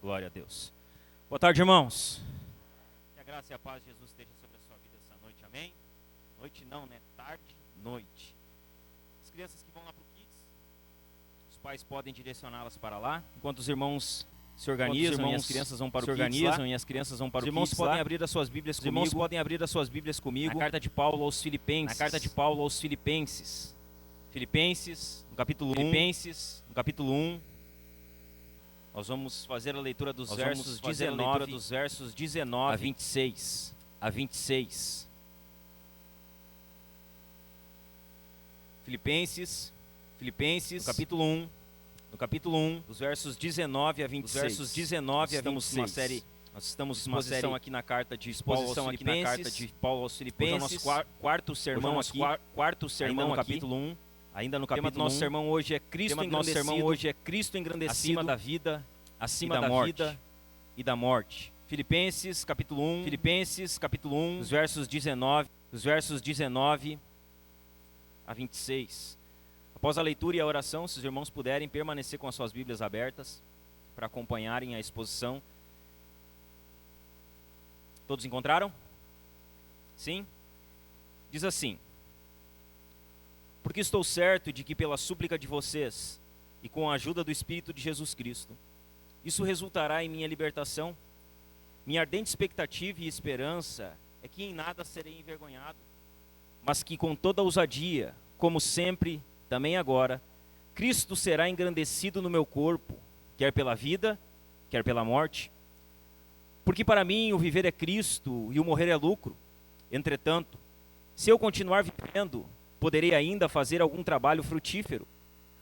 Glória a Deus. Boa tarde, irmãos. Que a graça e a paz de Jesus esteja sobre a sua vida essa noite, amém? Noite não, né? Tarde, noite. As crianças que vão lá para o Kids, os pais podem direcioná-las para lá, enquanto os irmãos se organizam e as crianças vão para o Kids lá. Os irmãos podem abrir as suas Bíblias comigo. Os irmãos podem abrir as suas Bíblias comigo. Na carta de Paulo aos Filipenses. Filipenses, no capítulo 1. Nós vamos fazer a leitura dos versos 19 a 26. Filipenses, no capítulo 1, dos versos 19 a 26. Nós estamos numa série aqui na carta de Paulo aos Filipenses. Hoje é o nosso quarto sermão aqui, no capítulo 1. Ainda no capítulo 1. O tema do nosso sermão hoje é Cristo engrandecido acima da vida, acima da morte e da morte. Filipenses, capítulo 1, dos versos 19 a 26. Após a leitura e a oração, se os irmãos puderem permanecer com as suas Bíblias abertas para acompanharem a exposição. Todos encontraram? Sim? Diz assim: porque estou certo de que pela súplica de vocês e com a ajuda do Espírito de Jesus Cristo, isso resultará em minha libertação. Minha ardente expectativa e esperança é que em nada serei envergonhado, mas que com toda ousadia, como sempre, também agora, Cristo será engrandecido no meu corpo, quer pela vida, quer pela morte. Porque para mim o viver é Cristo e o morrer é lucro. Entretanto, se eu continuar vivendo, poderei ainda fazer algum trabalho frutífero.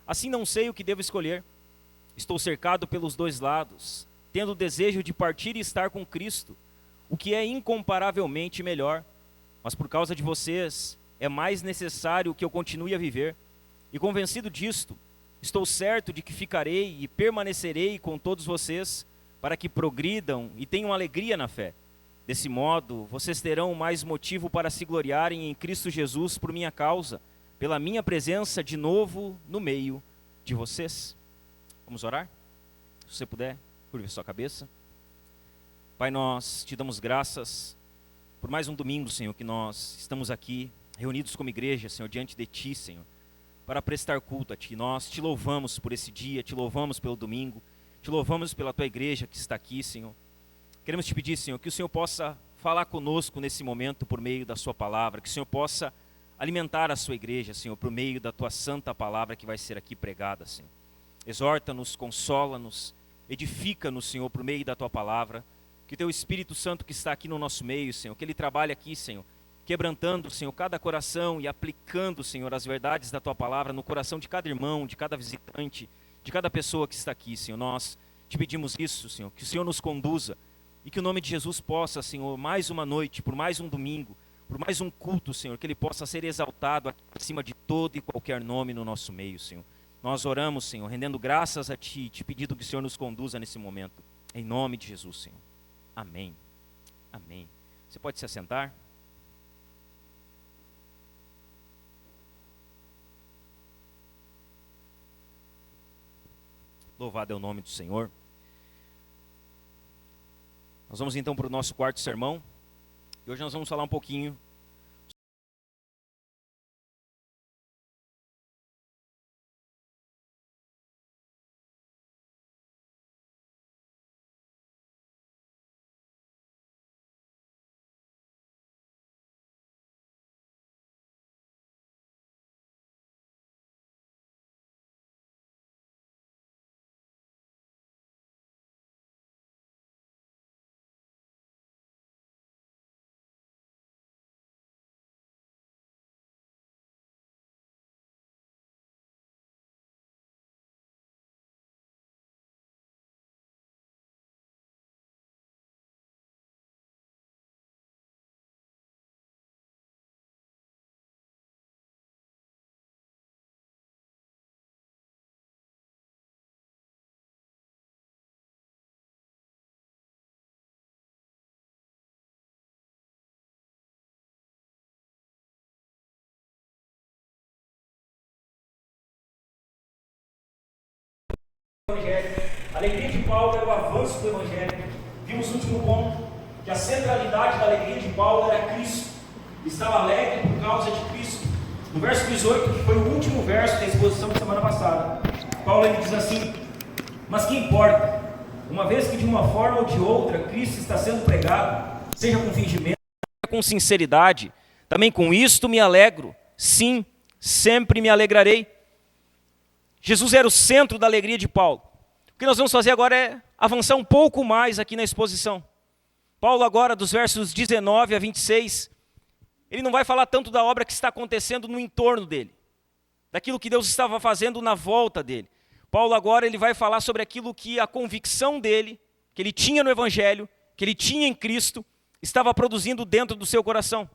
Assim não sei o que devo escolher. Estou cercado pelos dois lados, tendo o desejo de partir e estar com Cristo, o que é incomparavelmente melhor. Mas por causa de vocês, é mais necessário que eu continue a viver. E convencido disto, estou certo de que ficarei e permanecerei com todos vocês, para que progridam e tenham alegria na fé. Desse modo, vocês terão mais motivo para se gloriarem em Cristo Jesus por minha causa, pela minha presença de novo no meio de vocês. Vamos orar? Se você puder, curve sua cabeça. Pai, nós te damos graças por mais um domingo, Senhor, que nós estamos aqui, reunidos como igreja, Senhor, diante de Ti, Senhor, para prestar culto a Ti. Nós te louvamos por esse dia, te louvamos pelo domingo, te louvamos pela Tua igreja que está aqui, Senhor. Queremos te pedir, Senhor, que o Senhor possa falar conosco nesse momento por meio da Sua palavra, que o Senhor possa alimentar a Sua igreja, Senhor, por meio da Tua santa palavra que vai ser aqui pregada, Senhor. Exorta-nos, consola-nos, edifica-nos, Senhor, por meio da Tua palavra. Que o Teu Espírito Santo que está aqui no nosso meio, Senhor, que Ele trabalhe aqui, Senhor, quebrantando, Senhor, cada coração e aplicando, Senhor, as verdades da Tua palavra no coração de cada irmão, de cada visitante, de cada pessoa que está aqui, Senhor. Nós te pedimos isso, Senhor, que o Senhor nos conduza e que o nome de Jesus possa, Senhor, mais uma noite, por mais um domingo, por mais um culto, Senhor, que Ele possa ser exaltado aqui acima de todo e qualquer nome no nosso meio, Senhor. Nós oramos, Senhor, rendendo graças a Ti, te pedindo que o Senhor nos conduza nesse momento. Em nome de Jesus, Senhor. Amém. Amém. Você pode se assentar? Louvado é o nome do Senhor. Nós vamos então para o nosso quarto sermão. E hoje nós vamos falar um pouquinho Alegria de Paulo era o avanço do Evangelho. Vimos no último ponto que a centralidade da alegria de Paulo era Cristo. Ele estava alegre por causa de Cristo. No verso 18, que foi o último verso da exposição da semana passada, Paulo ele diz assim: mas que importa, uma vez que de uma forma ou de outra Cristo está sendo pregado, seja com fingimento, seja com sinceridade, também com isto me alegro, sim, sempre me alegrarei. Jesus era o centro da alegria de Paulo. O que nós vamos fazer agora é avançar um pouco mais aqui na exposição. Paulo agora, dos versos 19 a 26, ele não vai falar tanto da obra que está acontecendo no entorno dele, daquilo que Deus estava fazendo na volta dele. Paulo agora ele vai falar sobre aquilo que a convicção dele, que ele tinha no Evangelho, que ele tinha em Cristo, estava produzindo dentro do seu coração.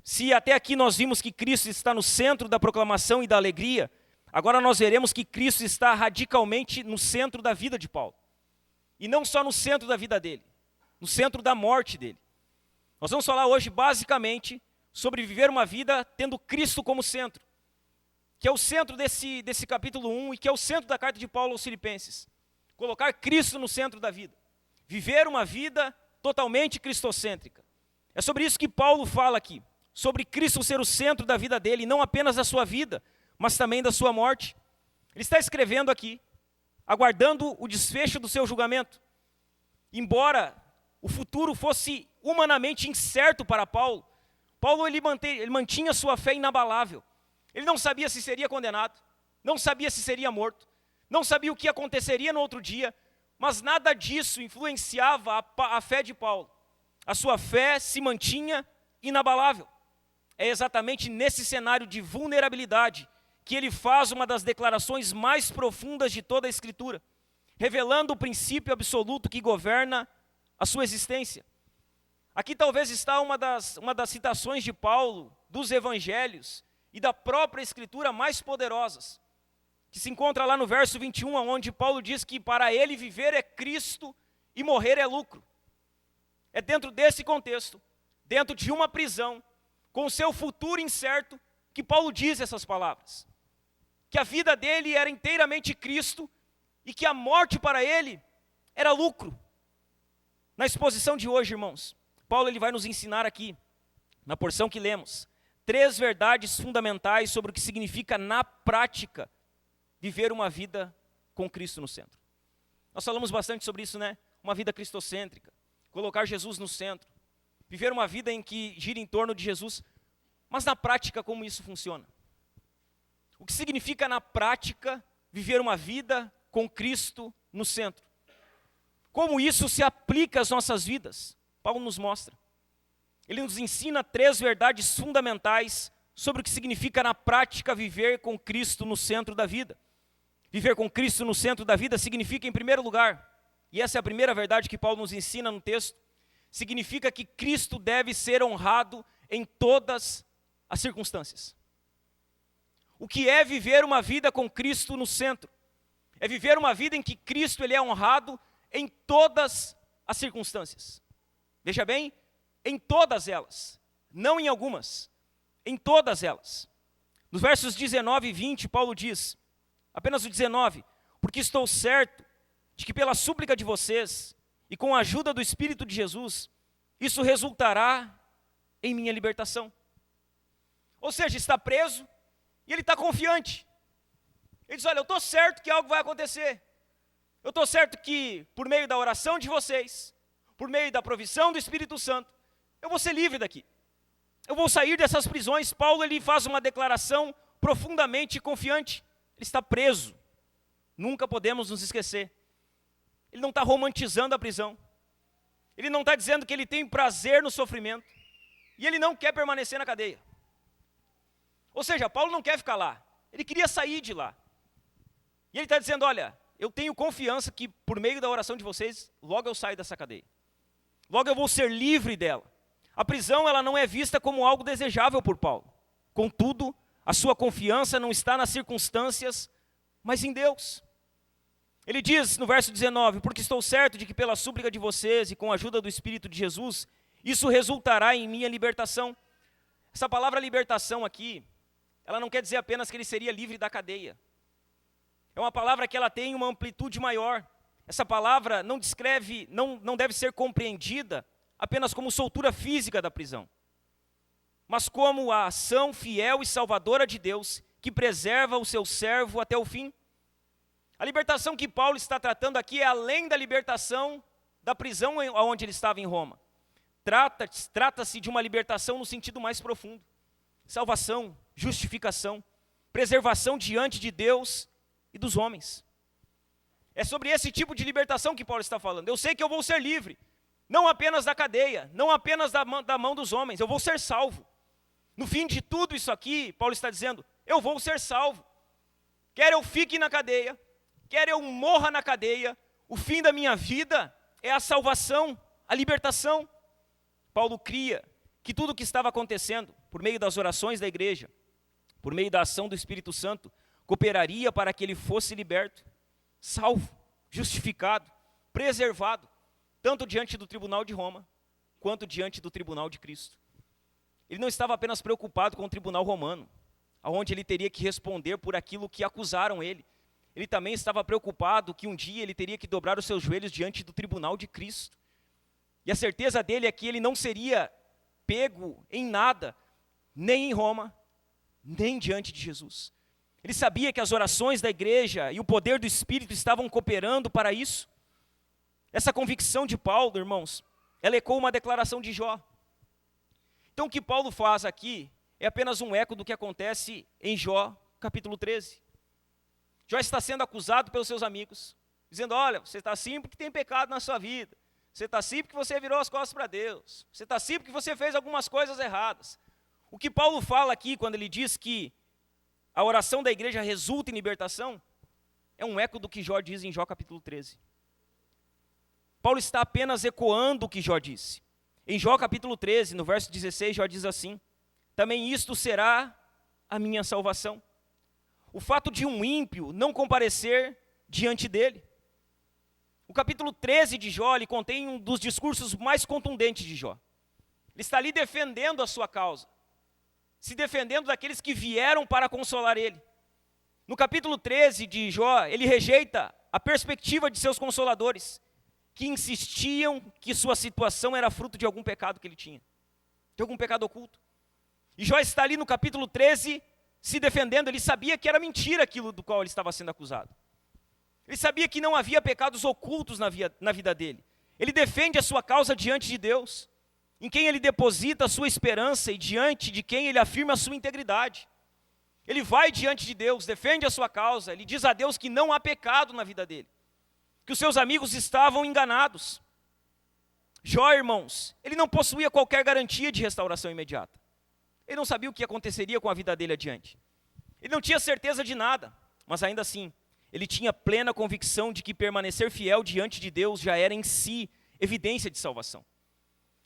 Se até aqui nós vimos que Cristo está no centro da proclamação e da alegria, agora nós veremos que Cristo está radicalmente no centro da vida de Paulo. E não só no centro da vida dele, no centro da morte dele. Nós vamos falar hoje basicamente sobre viver uma vida tendo Cristo como centro, que é o centro desse capítulo 1 e que é o centro da carta de Paulo aos Filipenses. Colocar Cristo no centro da vida. Viver uma vida totalmente cristocêntrica. É sobre isso que Paulo fala aqui, sobre Cristo ser o centro da vida dele, não apenas da sua vida, mas também da sua morte. Ele está escrevendo aqui, aguardando o desfecho do seu julgamento. Embora o futuro fosse humanamente incerto para Paulo, ele mantinha sua fé inabalável. Ele não sabia se seria condenado, não sabia se seria morto, não sabia o que aconteceria no outro dia, mas nada disso influenciava a fé de Paulo. A sua fé se mantinha inabalável. É exatamente nesse cenário de vulnerabilidade que ele faz uma das declarações mais profundas de toda a Escritura, revelando o princípio absoluto que governa a sua existência. Aqui talvez está uma das citações de Paulo, dos Evangelhos e da própria Escritura mais poderosas, que se encontra lá no verso 21, onde Paulo diz que para ele viver é Cristo e morrer é lucro. É dentro desse contexto, dentro de uma prisão, com o seu futuro incerto, que Paulo diz essas palavras. Que a vida dele era inteiramente Cristo e que a morte para ele era lucro. Na exposição de hoje, irmãos, Paulo ele vai nos ensinar aqui, na porção que lemos, 3 verdades fundamentais sobre o que significa na prática viver uma vida com Cristo no centro. Nós falamos bastante sobre isso, né? Uma vida cristocêntrica, colocar Jesus no centro, viver uma vida em que gira em torno de Jesus, mas na prática como isso funciona? O que significa na prática viver uma vida com Cristo no centro? Como isso se aplica às nossas vidas? Paulo nos mostra. Ele nos ensina 3 verdades fundamentais sobre o que significa na prática viver com Cristo no centro da vida. Viver com Cristo no centro da vida significa, em primeiro lugar, e essa é a primeira verdade que Paulo nos ensina no texto, significa que Cristo deve ser honrado em todas as circunstâncias. O que é viver uma vida com Cristo no centro? É viver uma vida em que Cristo ele é honrado em todas as circunstâncias. Veja bem, em todas elas, não em algumas, em todas elas. Nos versos 19 e 20, Paulo diz, apenas o 19, porque estou certo de que pela súplica de vocês e com a ajuda do Espírito de Jesus, isso resultará em minha libertação. Ou seja, está preso e ele está confiante. Ele diz, olha, eu estou certo que algo vai acontecer. Eu estou certo que por meio da oração de vocês, por meio da provisão do Espírito Santo, eu vou ser livre daqui. Eu vou sair dessas prisões. Paulo ele faz uma declaração profundamente confiante. Ele está preso. Nunca podemos nos esquecer. Ele não está romantizando a prisão. Ele não está dizendo que ele tem prazer no sofrimento. E ele não quer permanecer na cadeia. Ou seja, Paulo não quer ficar lá. Ele queria sair de lá. E ele está dizendo, olha, eu tenho confiança que por meio da oração de vocês, logo eu saio dessa cadeia. Logo eu vou ser livre dela. A prisão ela não é vista como algo desejável por Paulo. Contudo, a sua confiança não está nas circunstâncias, mas em Deus. Ele diz no verso 19, porque estou certo de que pela súplica de vocês e com a ajuda do Espírito de Jesus, isso resultará em minha libertação. Essa palavra libertação aqui, ela não quer dizer apenas que ele seria livre da cadeia. É uma palavra que ela tem uma amplitude maior. Essa palavra não descreve, não deve ser compreendida apenas como soltura física da prisão, mas como a ação fiel e salvadora de Deus que preserva o seu servo até o fim. A libertação que Paulo está tratando aqui é além da libertação da prisão onde ele estava em Roma. Trata-se de uma libertação no sentido mais profundo. Salvação, justificação, preservação diante de Deus e dos homens. É sobre esse tipo de libertação que Paulo está falando. Eu sei que eu vou ser livre, não apenas da cadeia, não apenas da mão dos homens, eu vou ser salvo. No fim de tudo isso aqui, Paulo está dizendo, eu vou ser salvo. Quer eu fique na cadeia, quer eu morra na cadeia, o fim da minha vida é a salvação, a libertação. Paulo cria que tudo o que estava acontecendo, por meio das orações da igreja, por meio da ação do Espírito Santo, cooperaria para que ele fosse liberto, salvo, justificado, preservado, tanto diante do tribunal de Roma, quanto diante do tribunal de Cristo. Ele não estava apenas preocupado com o tribunal romano, onde ele teria que responder por aquilo que acusaram ele. Ele também estava preocupado que um dia ele teria que dobrar os seus joelhos diante do tribunal de Cristo. E a certeza dele é que ele não seria pego em nada, nem em Roma, nem diante de Jesus. Ele sabia que as orações da igreja e o poder do Espírito estavam cooperando para isso. Essa convicção de Paulo, irmãos, ela ecoa uma declaração de Jó. Então o que Paulo faz aqui é apenas um eco do que acontece em Jó, capítulo 13. Jó está sendo acusado pelos seus amigos, dizendo, olha, você está assim porque tem pecado na sua vida. Você está assim porque você virou as costas para Deus. Você está assim porque você fez algumas coisas erradas. O que Paulo fala aqui, quando ele diz que a oração da igreja resulta em libertação, é um eco do que Jó diz em Jó capítulo 13. Paulo está apenas ecoando o que Jó disse. Em Jó capítulo 13, no verso 16, Jó diz assim, também isto será a minha salvação. O fato de um ímpio não comparecer diante dele. O capítulo 13 de Jó, ele contém um dos discursos mais contundentes de Jó. Ele está ali defendendo a sua causa, se defendendo daqueles que vieram para consolar ele. No capítulo 13 de Jó, ele rejeita a perspectiva de seus consoladores, que insistiam que sua situação era fruto de algum pecado que ele tinha, de algum pecado oculto. E Jó está ali no capítulo 13 se defendendo, ele sabia que era mentira aquilo do qual ele estava sendo acusado. Ele sabia que não havia pecados ocultos na vida dele. Ele defende a sua causa diante de Deus, em quem ele deposita a sua esperança e diante de quem ele afirma a sua integridade. Ele vai diante de Deus, defende a sua causa, ele diz a Deus que não há pecado na vida dele, que os seus amigos estavam enganados. Jó, irmãos, ele não possuía qualquer garantia de restauração imediata. Ele não sabia o que aconteceria com a vida dele adiante. Ele não tinha certeza de nada, mas ainda assim, ele tinha plena convicção de que permanecer fiel diante de Deus já era em si evidência de salvação.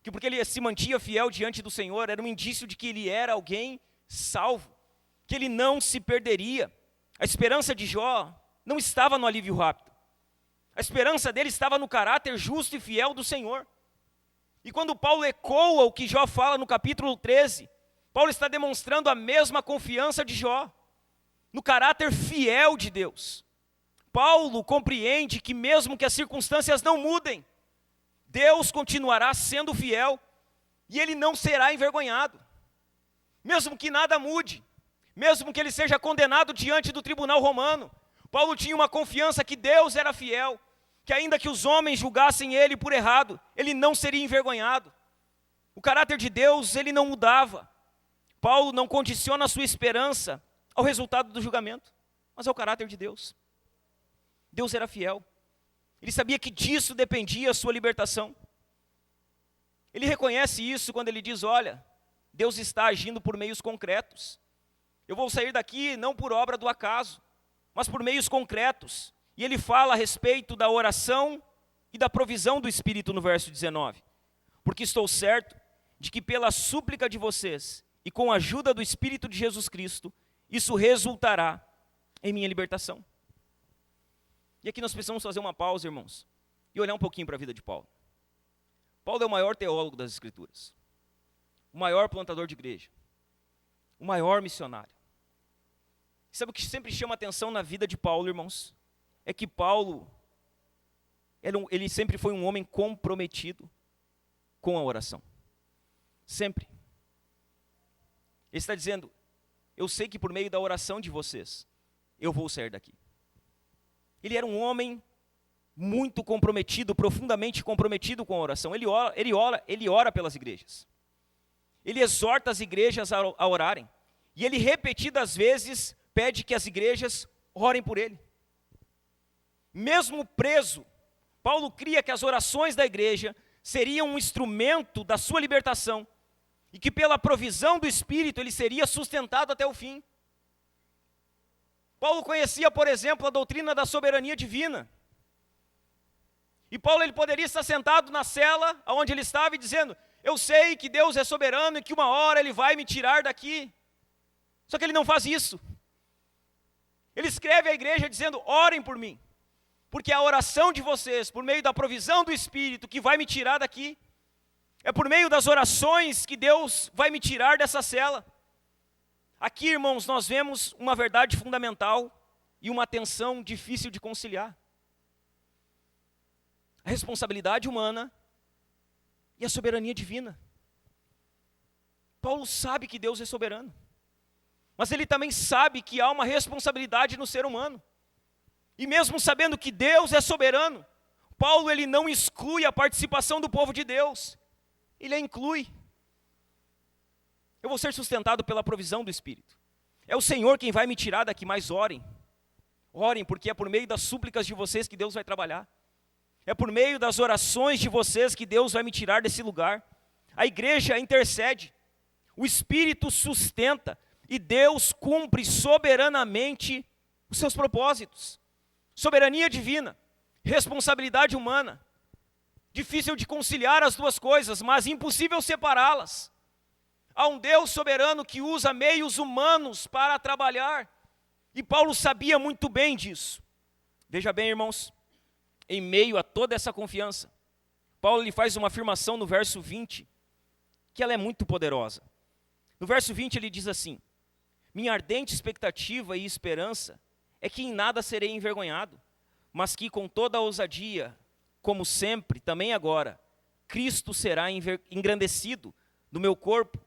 Que porque ele se mantinha fiel diante do Senhor, era um indício de que ele era alguém salvo, que ele não se perderia. A esperança de Jó não estava no alívio rápido. A esperança dele estava no caráter justo e fiel do Senhor. E quando Paulo ecoa o que Jó fala no capítulo 13, Paulo está demonstrando a mesma confiança de Jó, no caráter fiel de Deus. Paulo compreende que mesmo que as circunstâncias não mudem, Deus continuará sendo fiel e ele não será envergonhado. Mesmo que nada mude, mesmo que ele seja condenado diante do tribunal romano, Paulo tinha uma confiança que Deus era fiel, que ainda que os homens julgassem ele por errado, ele não seria envergonhado. O caráter de Deus, ele não mudava. Paulo não condiciona a sua esperança ao resultado do julgamento, mas ao caráter de Deus. Deus era fiel. Ele sabia que disso dependia a sua libertação. Ele reconhece isso quando ele diz, olha, Deus está agindo por meios concretos. Eu vou sair daqui não por obra do acaso, mas por meios concretos. E ele fala a respeito da oração e da provisão do Espírito no verso 19. Porque estou certo de que pela súplica de vocês e com a ajuda do Espírito de Jesus Cristo, isso resultará em minha libertação. E aqui nós precisamos fazer uma pausa, irmãos, e olhar um pouquinho para a vida de Paulo. Paulo é o maior teólogo das Escrituras, o maior plantador de igreja, o maior missionário. Sabe o que sempre chama atenção na vida de Paulo, irmãos? É que Paulo ele sempre foi um homem comprometido com a oração. Sempre. Ele está dizendo, eu sei que por meio da oração de vocês, eu vou sair daqui. Ele era um homem muito comprometido, profundamente comprometido com a oração. Ele ora pelas igrejas. Ele exorta as igrejas a orarem. E ele repetidas vezes pede que as igrejas orem por ele. Mesmo preso, Paulo cria que as orações da igreja seriam um instrumento da sua libertação e que pela provisão do Espírito ele seria sustentado até o fim. Paulo conhecia, por exemplo, a doutrina da soberania divina. E Paulo ele poderia estar sentado na cela onde ele estava e dizendo, eu sei que Deus é soberano e que uma hora Ele vai me tirar daqui. Só que ele não faz isso. Ele escreve à igreja dizendo, orem por mim. Porque a oração de vocês, por meio da provisão do Espírito, que vai me tirar daqui. É por meio das orações que Deus vai me tirar dessa cela. Aqui, irmãos, nós vemos uma verdade fundamental e uma tensão difícil de conciliar. A responsabilidade humana e a soberania divina. Paulo sabe que Deus é soberano, mas ele também sabe que há uma responsabilidade no ser humano. E mesmo sabendo que Deus é soberano, Paulo ele não exclui a participação do povo de Deus, ele a inclui. Eu vou ser sustentado pela provisão do Espírito. É o Senhor quem vai me tirar daqui, mas orem. Orem, porque é por meio das súplicas de vocês que Deus vai trabalhar. É por meio das orações de vocês que Deus vai me tirar desse lugar. A igreja intercede, o Espírito sustenta e Deus cumpre soberanamente os seus propósitos. Soberania divina, responsabilidade humana. Difícil de conciliar as duas coisas, mas impossível separá-las. Há um Deus soberano que usa meios humanos para trabalhar. E Paulo sabia muito bem disso. Veja bem, irmãos, em meio a toda essa confiança, Paulo lhe faz uma afirmação no verso 20, que ela é muito poderosa. No verso 20 ele diz assim, minha ardente expectativa e esperança é que em nada serei envergonhado, mas que com toda a ousadia, como sempre, também agora, Cristo será engrandecido no meu corpo,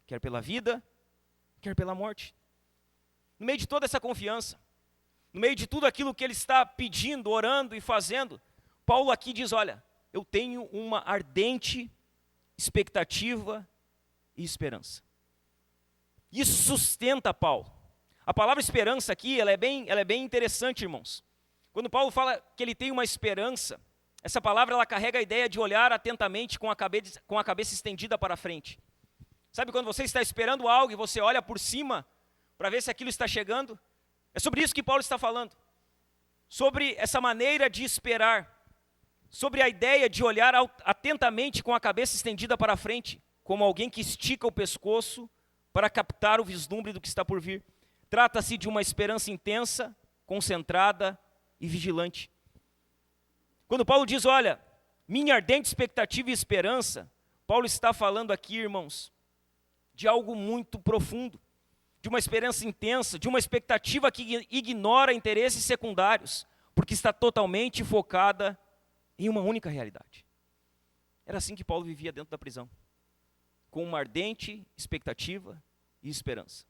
quer pela vida, quer pela morte. No meio de toda essa confiança, no meio de tudo aquilo que ele está pedindo, orando e fazendo, Paulo aqui diz, olha, eu tenho uma ardente expectativa e esperança. Isso sustenta Paulo. A palavra esperança aqui, ela é bem interessante, irmãos. Quando Paulo fala que ele tem uma esperança, essa palavra ela carrega a ideia de olhar atentamente com a cabeça estendida para frente. Sabe quando você está esperando algo e você olha por cima para ver se aquilo está chegando? É sobre isso que Paulo está falando. Sobre essa maneira de esperar. Sobre a ideia de olhar atentamente com a cabeça estendida para frente, como alguém que estica o pescoço para captar o vislumbre do que está por vir. Trata-se de uma esperança intensa, concentrada e vigilante. Quando Paulo diz, olha, minha ardente expectativa e esperança, Paulo está falando aqui, irmãos, de algo muito profundo, de uma esperança intensa, de uma expectativa que ignora interesses secundários, porque está totalmente focada em uma única realidade. Era assim que Paulo vivia dentro da prisão, com uma ardente expectativa e esperança.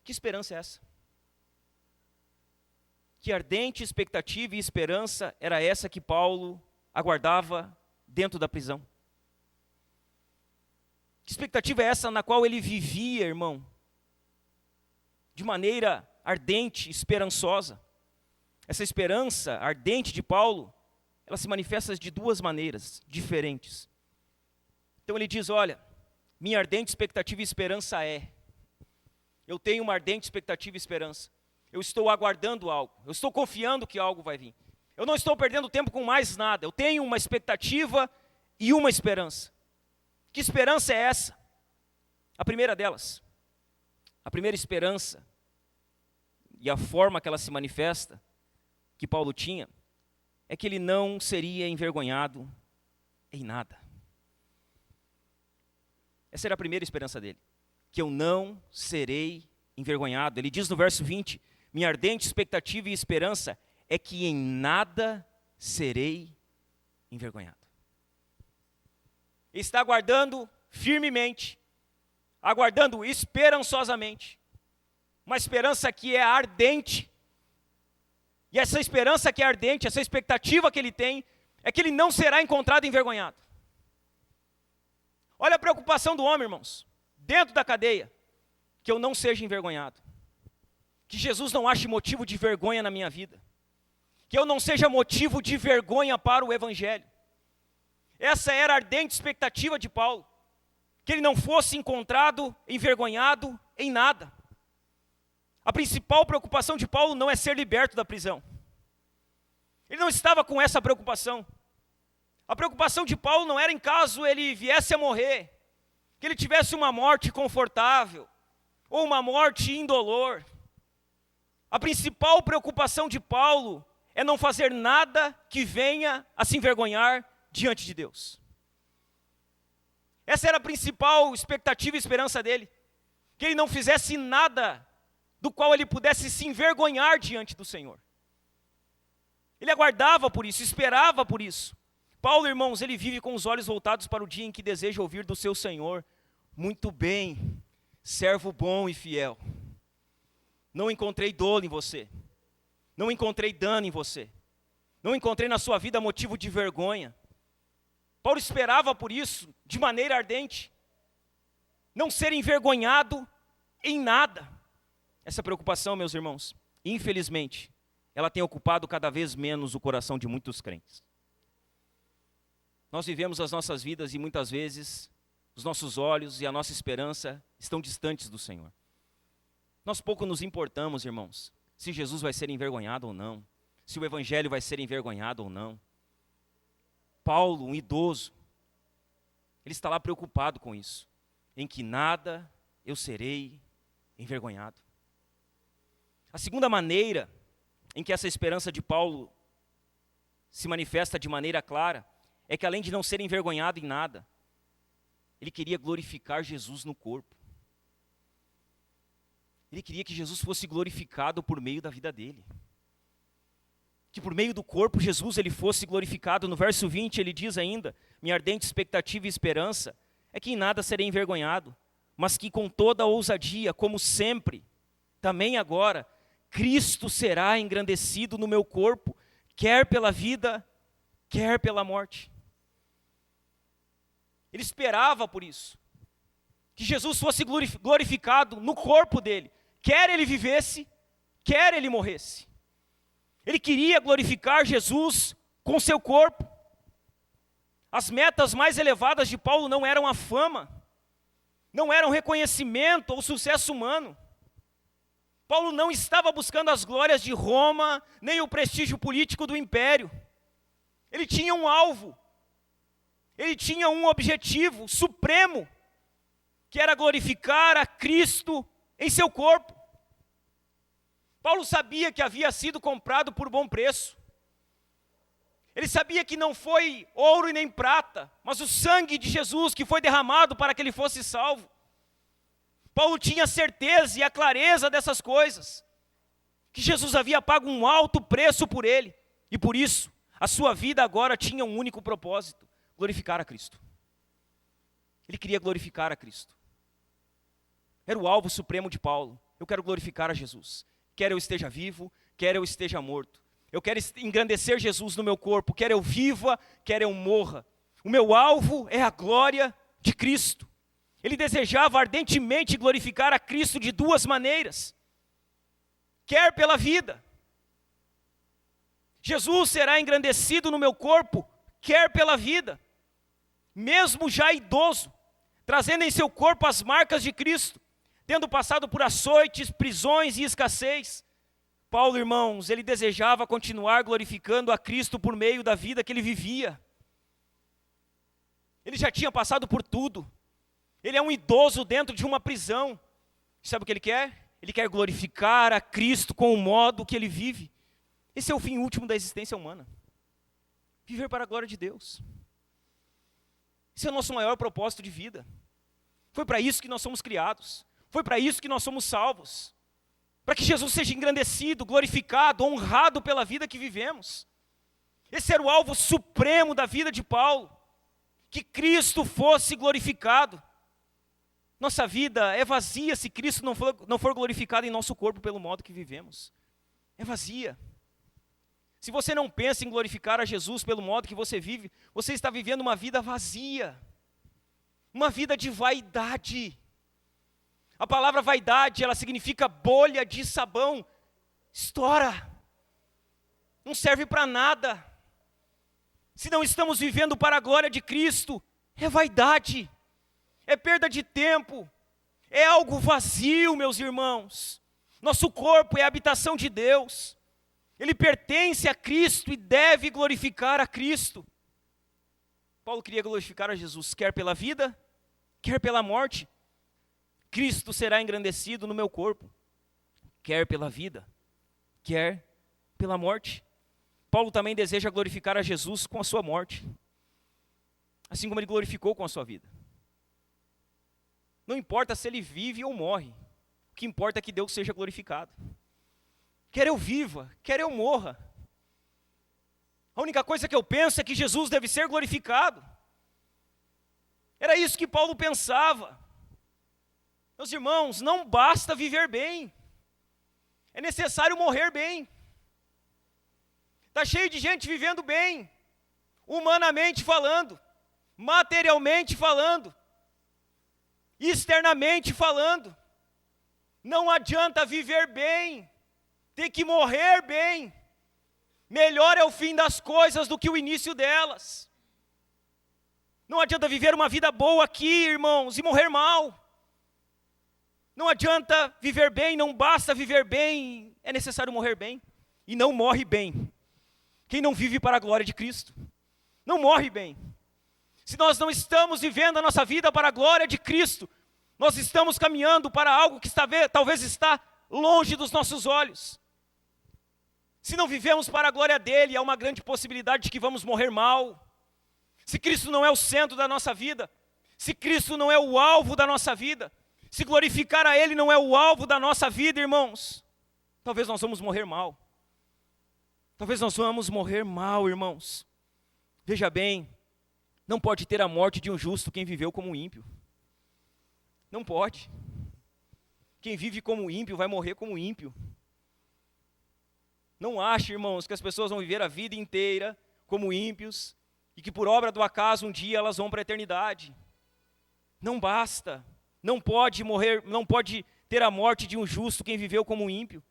Que esperança é essa? Que ardente expectativa e esperança era essa que Paulo aguardava dentro da prisão? Que expectativa é essa na qual ele vivia, irmão? De maneira ardente, esperançosa. Essa esperança ardente de Paulo, ela se manifesta de duas maneiras diferentes. Então ele diz, olha, minha ardente expectativa e esperança eu tenho uma ardente expectativa e esperança. Eu estou aguardando algo, eu estou confiando que algo vai vir. Eu não estou perdendo tempo com mais nada, eu tenho uma expectativa e uma esperança. Que esperança é essa? A primeira delas, a primeira esperança e a forma que ela se manifesta, que Paulo tinha, é que ele não seria envergonhado em nada. Essa era a primeira esperança dele, que eu não serei envergonhado. Ele diz no verso 20, minha ardente expectativa e esperança é que em nada serei envergonhado. Ele está aguardando firmemente, aguardando esperançosamente, uma esperança que é ardente. E essa esperança que é ardente, essa expectativa que ele tem, é que ele não será encontrado envergonhado. Olha a preocupação do homem, irmãos, dentro da cadeia, que eu não seja envergonhado. Que Jesus não ache motivo de vergonha na minha vida. Que eu não seja motivo de vergonha para o Evangelho. Essa era a ardente expectativa de Paulo. Que ele não fosse encontrado envergonhado em nada. A principal preocupação de Paulo não é ser liberto da prisão. Ele não estava com essa preocupação. A preocupação de Paulo não era em caso ele viesse a morrer, que ele tivesse uma morte confortável, ou uma morte indolor. A principal preocupação de Paulo é não fazer nada que venha a se envergonhar diante de Deus. Essa era a principal expectativa e esperança dele, que ele não fizesse nada do qual ele pudesse se envergonhar diante do Senhor. Ele aguardava por isso, esperava por isso. Paulo, irmãos, ele vive com os olhos voltados para o dia em que deseja ouvir do seu Senhor: muito bem, servo bom e fiel. Não encontrei dolo em você, não encontrei dano em você, não encontrei na sua vida motivo de vergonha. Paulo esperava por isso, de maneira ardente, não ser envergonhado em nada. Essa preocupação, meus irmãos, infelizmente, ela tem ocupado cada vez menos o coração de muitos crentes. Nós vivemos as nossas vidas e muitas vezes os nossos olhos e a nossa esperança estão distantes do Senhor. Nós pouco nos importamos, irmãos, se Jesus vai ser envergonhado ou não, se o Evangelho vai ser envergonhado ou não. Paulo, um idoso, ele está lá preocupado com isso, em que nada eu serei envergonhado. A segunda maneira em que essa esperança de Paulo se manifesta de maneira clara é que, além de não ser envergonhado em nada, ele queria glorificar Jesus no corpo. Ele queria que Jesus fosse glorificado por meio da vida dele. Que por meio do corpo Jesus ele fosse glorificado. No verso 20 ele diz ainda: minha ardente expectativa e esperança é que em nada serei envergonhado, mas que com toda a ousadia, como sempre, também agora, Cristo será engrandecido no meu corpo, quer pela vida, quer pela morte. Ele esperava por isso, que Jesus fosse glorificado no corpo dele, quer ele vivesse, quer ele morresse. Ele queria glorificar Jesus com seu corpo. As metas mais elevadas de Paulo não eram a fama, não eram reconhecimento ou sucesso humano. Paulo não estava buscando as glórias de Roma, nem o prestígio político do império. Ele tinha um alvo, ele tinha um objetivo supremo, que era glorificar a Cristo em seu corpo. Paulo sabia que havia sido comprado por bom preço. Ele sabia que não foi ouro e nem prata, mas o sangue de Jesus que foi derramado para que ele fosse salvo. Paulo tinha certeza e a clareza dessas coisas, que Jesus havia pago um alto preço por ele, e por isso, a sua vida agora tinha um único propósito: glorificar a Cristo. Ele queria glorificar a Cristo. Era o alvo supremo de Paulo. Eu quero glorificar a Jesus. Quer eu esteja vivo, quer eu esteja morto. Eu quero engrandecer Jesus no meu corpo, quer eu viva, quer eu morra. O meu alvo é a glória de Cristo. Ele desejava ardentemente glorificar a Cristo de duas maneiras. Quer pela vida. Jesus será engrandecido no meu corpo, quer pela vida. Mesmo já idoso, trazendo em seu corpo as marcas de Cristo, tendo passado por açoites, prisões e escassez. Paulo, irmãos, ele desejava continuar glorificando a Cristo por meio da vida que ele vivia. Ele já tinha passado por tudo. Ele é um idoso dentro de uma prisão. Sabe o que ele quer? Ele quer glorificar a Cristo com o modo que ele vive. Esse é o fim último da existência humana. Viver para a glória de Deus. Esse é o nosso maior propósito de vida. Foi para isso que nós somos criados. Foi para isso que nós somos salvos. Para que Jesus seja engrandecido, glorificado, honrado pela vida que vivemos. Esse era o alvo supremo da vida de Paulo, que Cristo fosse glorificado. Nossa vida é vazia se Cristo não for glorificado em nosso corpo pelo modo que vivemos. É vazia. Se você não pensa em glorificar a Jesus pelo modo que você vive, você está vivendo uma vida vazia. Uma vida de vaidade. A palavra vaidade, ela significa bolha de sabão. Estoura. Não serve para nada. Se não estamos vivendo para a glória de Cristo, é vaidade. É perda de tempo. É algo vazio, meus irmãos. Nosso corpo é a habitação de Deus. Ele pertence a Cristo e deve glorificar a Cristo. Paulo queria glorificar a Jesus, quer pela vida, quer pela morte. Cristo será engrandecido no meu corpo, quer pela vida, quer pela morte. Paulo também deseja glorificar a Jesus com a sua morte, assim como ele glorificou com a sua vida. Não importa se ele vive ou morre, o que importa é que Deus seja glorificado. Quer eu viva, quer eu morra. A única coisa que eu penso é que Jesus deve ser glorificado. Era isso que Paulo pensava. Meus irmãos, não basta viver bem, é necessário morrer bem. Está cheio de gente vivendo bem, humanamente falando, materialmente falando, externamente falando. Não adianta viver bem, tem que morrer bem. Melhor é o fim das coisas do que o início delas. Não adianta viver uma vida boa aqui, irmãos, e morrer mal. Não adianta viver bem, não basta viver bem, é necessário morrer bem. E não morre bem quem não vive para a glória de Cristo. Não morre bem. Se nós não estamos vivendo a nossa vida para a glória de Cristo, nós estamos caminhando para algo que talvez está longe dos nossos olhos. Se não vivemos para a glória dele, há uma grande possibilidade de que vamos morrer mal. Se Cristo não é o centro da nossa vida, se Cristo não é o alvo da nossa vida, se glorificar a ele não é o alvo da nossa vida, irmãos, talvez nós vamos morrer mal. Talvez nós vamos morrer mal, irmãos. Veja bem, não pode ter a morte de um justo quem viveu como um ímpio. Não pode. Quem vive como ímpio vai morrer como ímpio. Não ache, irmãos, que as pessoas vão viver a vida inteira como ímpios e que por obra do acaso um dia elas vão para a eternidade. Não basta. Não pode morrer, não pode ter a morte de um justo quem viveu como um ímpio.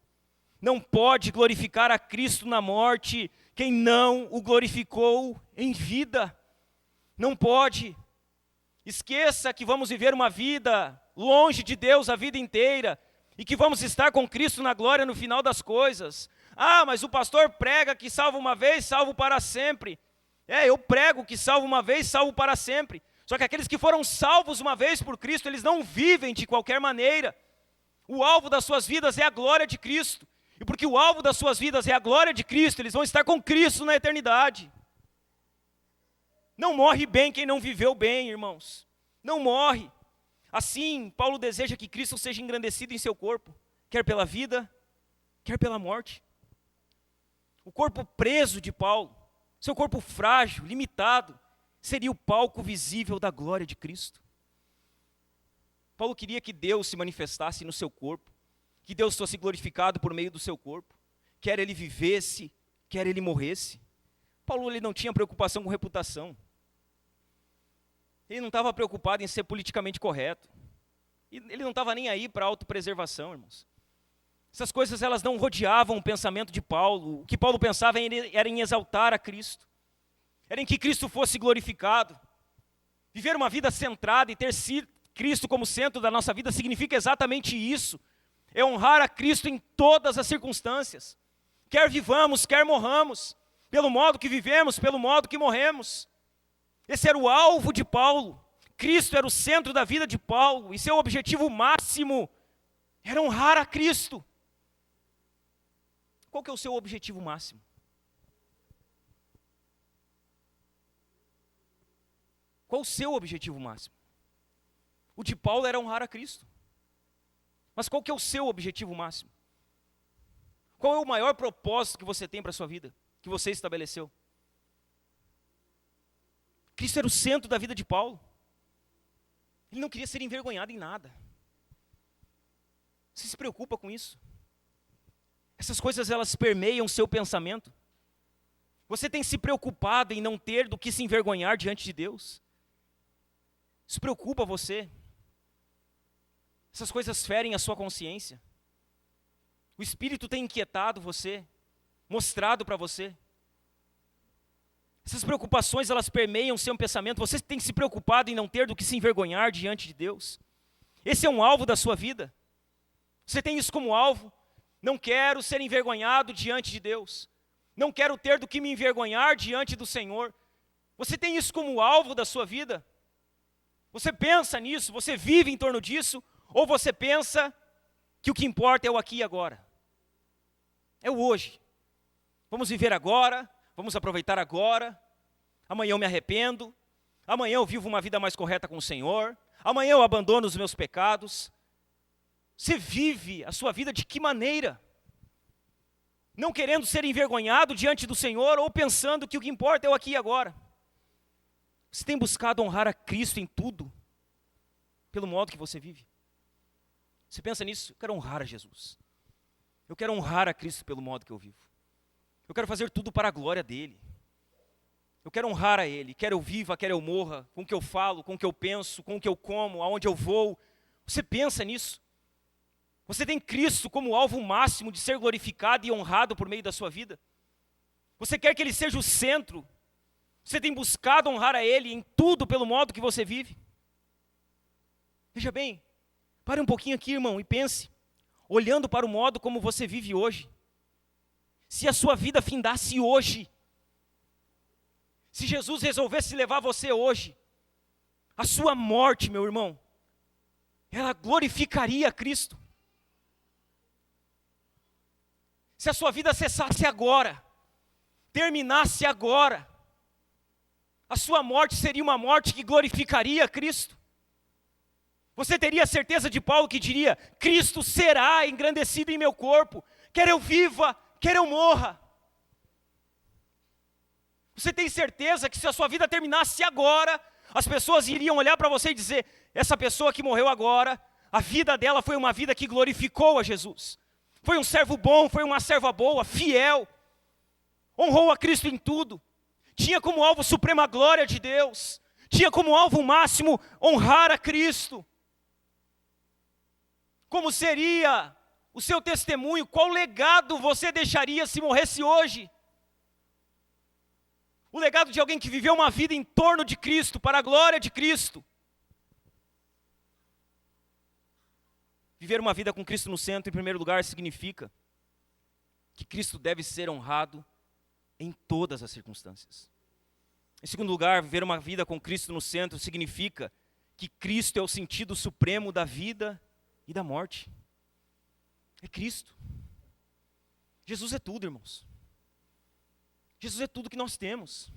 Não pode glorificar a Cristo na morte quem não o glorificou em vida. Não pode. Esqueça que vamos viver uma vida longe de Deus a vida inteira e que vamos estar com Cristo na glória no final das coisas. Ah, mas o pastor prega que salvo uma vez, salvo para sempre. Eu prego que salvo uma vez, salvo para sempre. Só que aqueles que foram salvos uma vez por Cristo, eles não vivem de qualquer maneira. O alvo das suas vidas é a glória de Cristo. E porque o alvo das suas vidas é a glória de Cristo, eles vão estar com Cristo na eternidade. Não morre bem quem não viveu bem, irmãos. Não morre. Assim, Paulo deseja que Cristo seja engrandecido em seu corpo, quer pela vida, quer pela morte. O corpo preso de Paulo, seu corpo frágil, limitado, seria o palco visível da glória de Cristo. Paulo queria que Deus se manifestasse no seu corpo, que Deus fosse glorificado por meio do seu corpo, quer ele vivesse, quer ele morresse. Paulo ele não tinha preocupação com reputação. Ele não estava preocupado em ser politicamente correto. Ele não estava nem aí para a autopreservação, irmãos. Essas coisas elas não rodeavam o pensamento de Paulo. O que Paulo pensava era em exaltar a Cristo. Era em que Cristo fosse glorificado. Viver uma vida centrada e ter Cristo como centro da nossa vida significa exatamente isso. É honrar a Cristo em todas as circunstâncias. Quer vivamos, quer morramos. Pelo modo que vivemos, pelo modo que morremos. Esse era o alvo de Paulo. Cristo era o centro da vida de Paulo. E seu objetivo máximo era honrar a Cristo. Qual que é o seu objetivo máximo? Qual o seu objetivo máximo? O de Paulo era honrar a Cristo. Mas qual que é o seu objetivo máximo? Qual é o maior propósito que você tem para a sua vida? Que você estabeleceu? Cristo era o centro da vida de Paulo. Ele não queria ser envergonhado em nada. Você se preocupa com isso? Essas coisas, elas permeiam o seu pensamento. Você tem se preocupado em não ter do que se envergonhar diante de Deus? Isso preocupa você? Essas coisas ferem a sua consciência? O Espírito tem inquietado você? Mostrado para você? Essas preocupações, elas permeiam o seu pensamento. Você tem se preocupado em não ter do que se envergonhar diante de Deus? Esse é um alvo da sua vida? Você tem isso como alvo? Não quero ser envergonhado diante de Deus. Não quero ter do que me envergonhar diante do Senhor. Você tem isso como alvo da sua vida? Você pensa nisso? Você vive em torno disso? Ou você pensa que o que importa é o aqui e agora? É o hoje. Vamos viver agora, vamos aproveitar agora. Amanhã eu me arrependo. Amanhã eu vivo uma vida mais correta com o Senhor. Amanhã eu abandono os meus pecados. Você vive a sua vida de que maneira? Não querendo ser envergonhado diante do Senhor ou pensando que o que importa é o aqui e agora? Você tem buscado honrar a Cristo em tudo, pelo modo que você vive? Você pensa nisso? Eu quero honrar a Jesus. Eu quero honrar a Cristo pelo modo que eu vivo. Eu quero fazer tudo para a glória dEle. Eu quero honrar a Ele, quer eu viva, quer eu morra, com o que eu falo, com o que eu penso, com o que eu como, aonde eu vou. Você pensa nisso? Você tem Cristo como alvo máximo de ser glorificado e honrado por meio da sua vida? Você quer que Ele seja o centro? Você tem buscado honrar a Ele em tudo pelo modo que você vive? Veja bem, pare um pouquinho aqui, irmão, e pense, olhando para o modo como você vive hoje. Se a sua vida findasse hoje, se Jesus resolvesse levar você hoje, a sua morte, meu irmão, ela glorificaria a Cristo. Se a sua vida cessasse agora, terminasse agora, a sua morte seria uma morte que glorificaria a Cristo. Você teria a certeza de Paulo que diria: Cristo será engrandecido em meu corpo, quer eu viva, quer eu morra. Você tem certeza que se a sua vida terminasse agora, as pessoas iriam olhar para você e dizer: essa pessoa que morreu agora, a vida dela foi uma vida que glorificou a Jesus. Foi um servo bom, foi uma serva boa, fiel, honrou a Cristo em tudo, tinha como alvo supremo a glória de Deus, tinha como alvo máximo honrar a Cristo. Como seria o seu testemunho? Qual legado você deixaria se morresse hoje? O legado de alguém que viveu uma vida em torno de Cristo, para a glória de Cristo. Viver uma vida com Cristo no centro, em primeiro lugar, significa que Cristo deve ser honrado em todas as circunstâncias. Em segundo lugar, viver uma vida com Cristo no centro significa que Cristo é o sentido supremo da vida e da morte. É Cristo. Jesus é tudo, irmãos. Jesus é tudo que nós temos.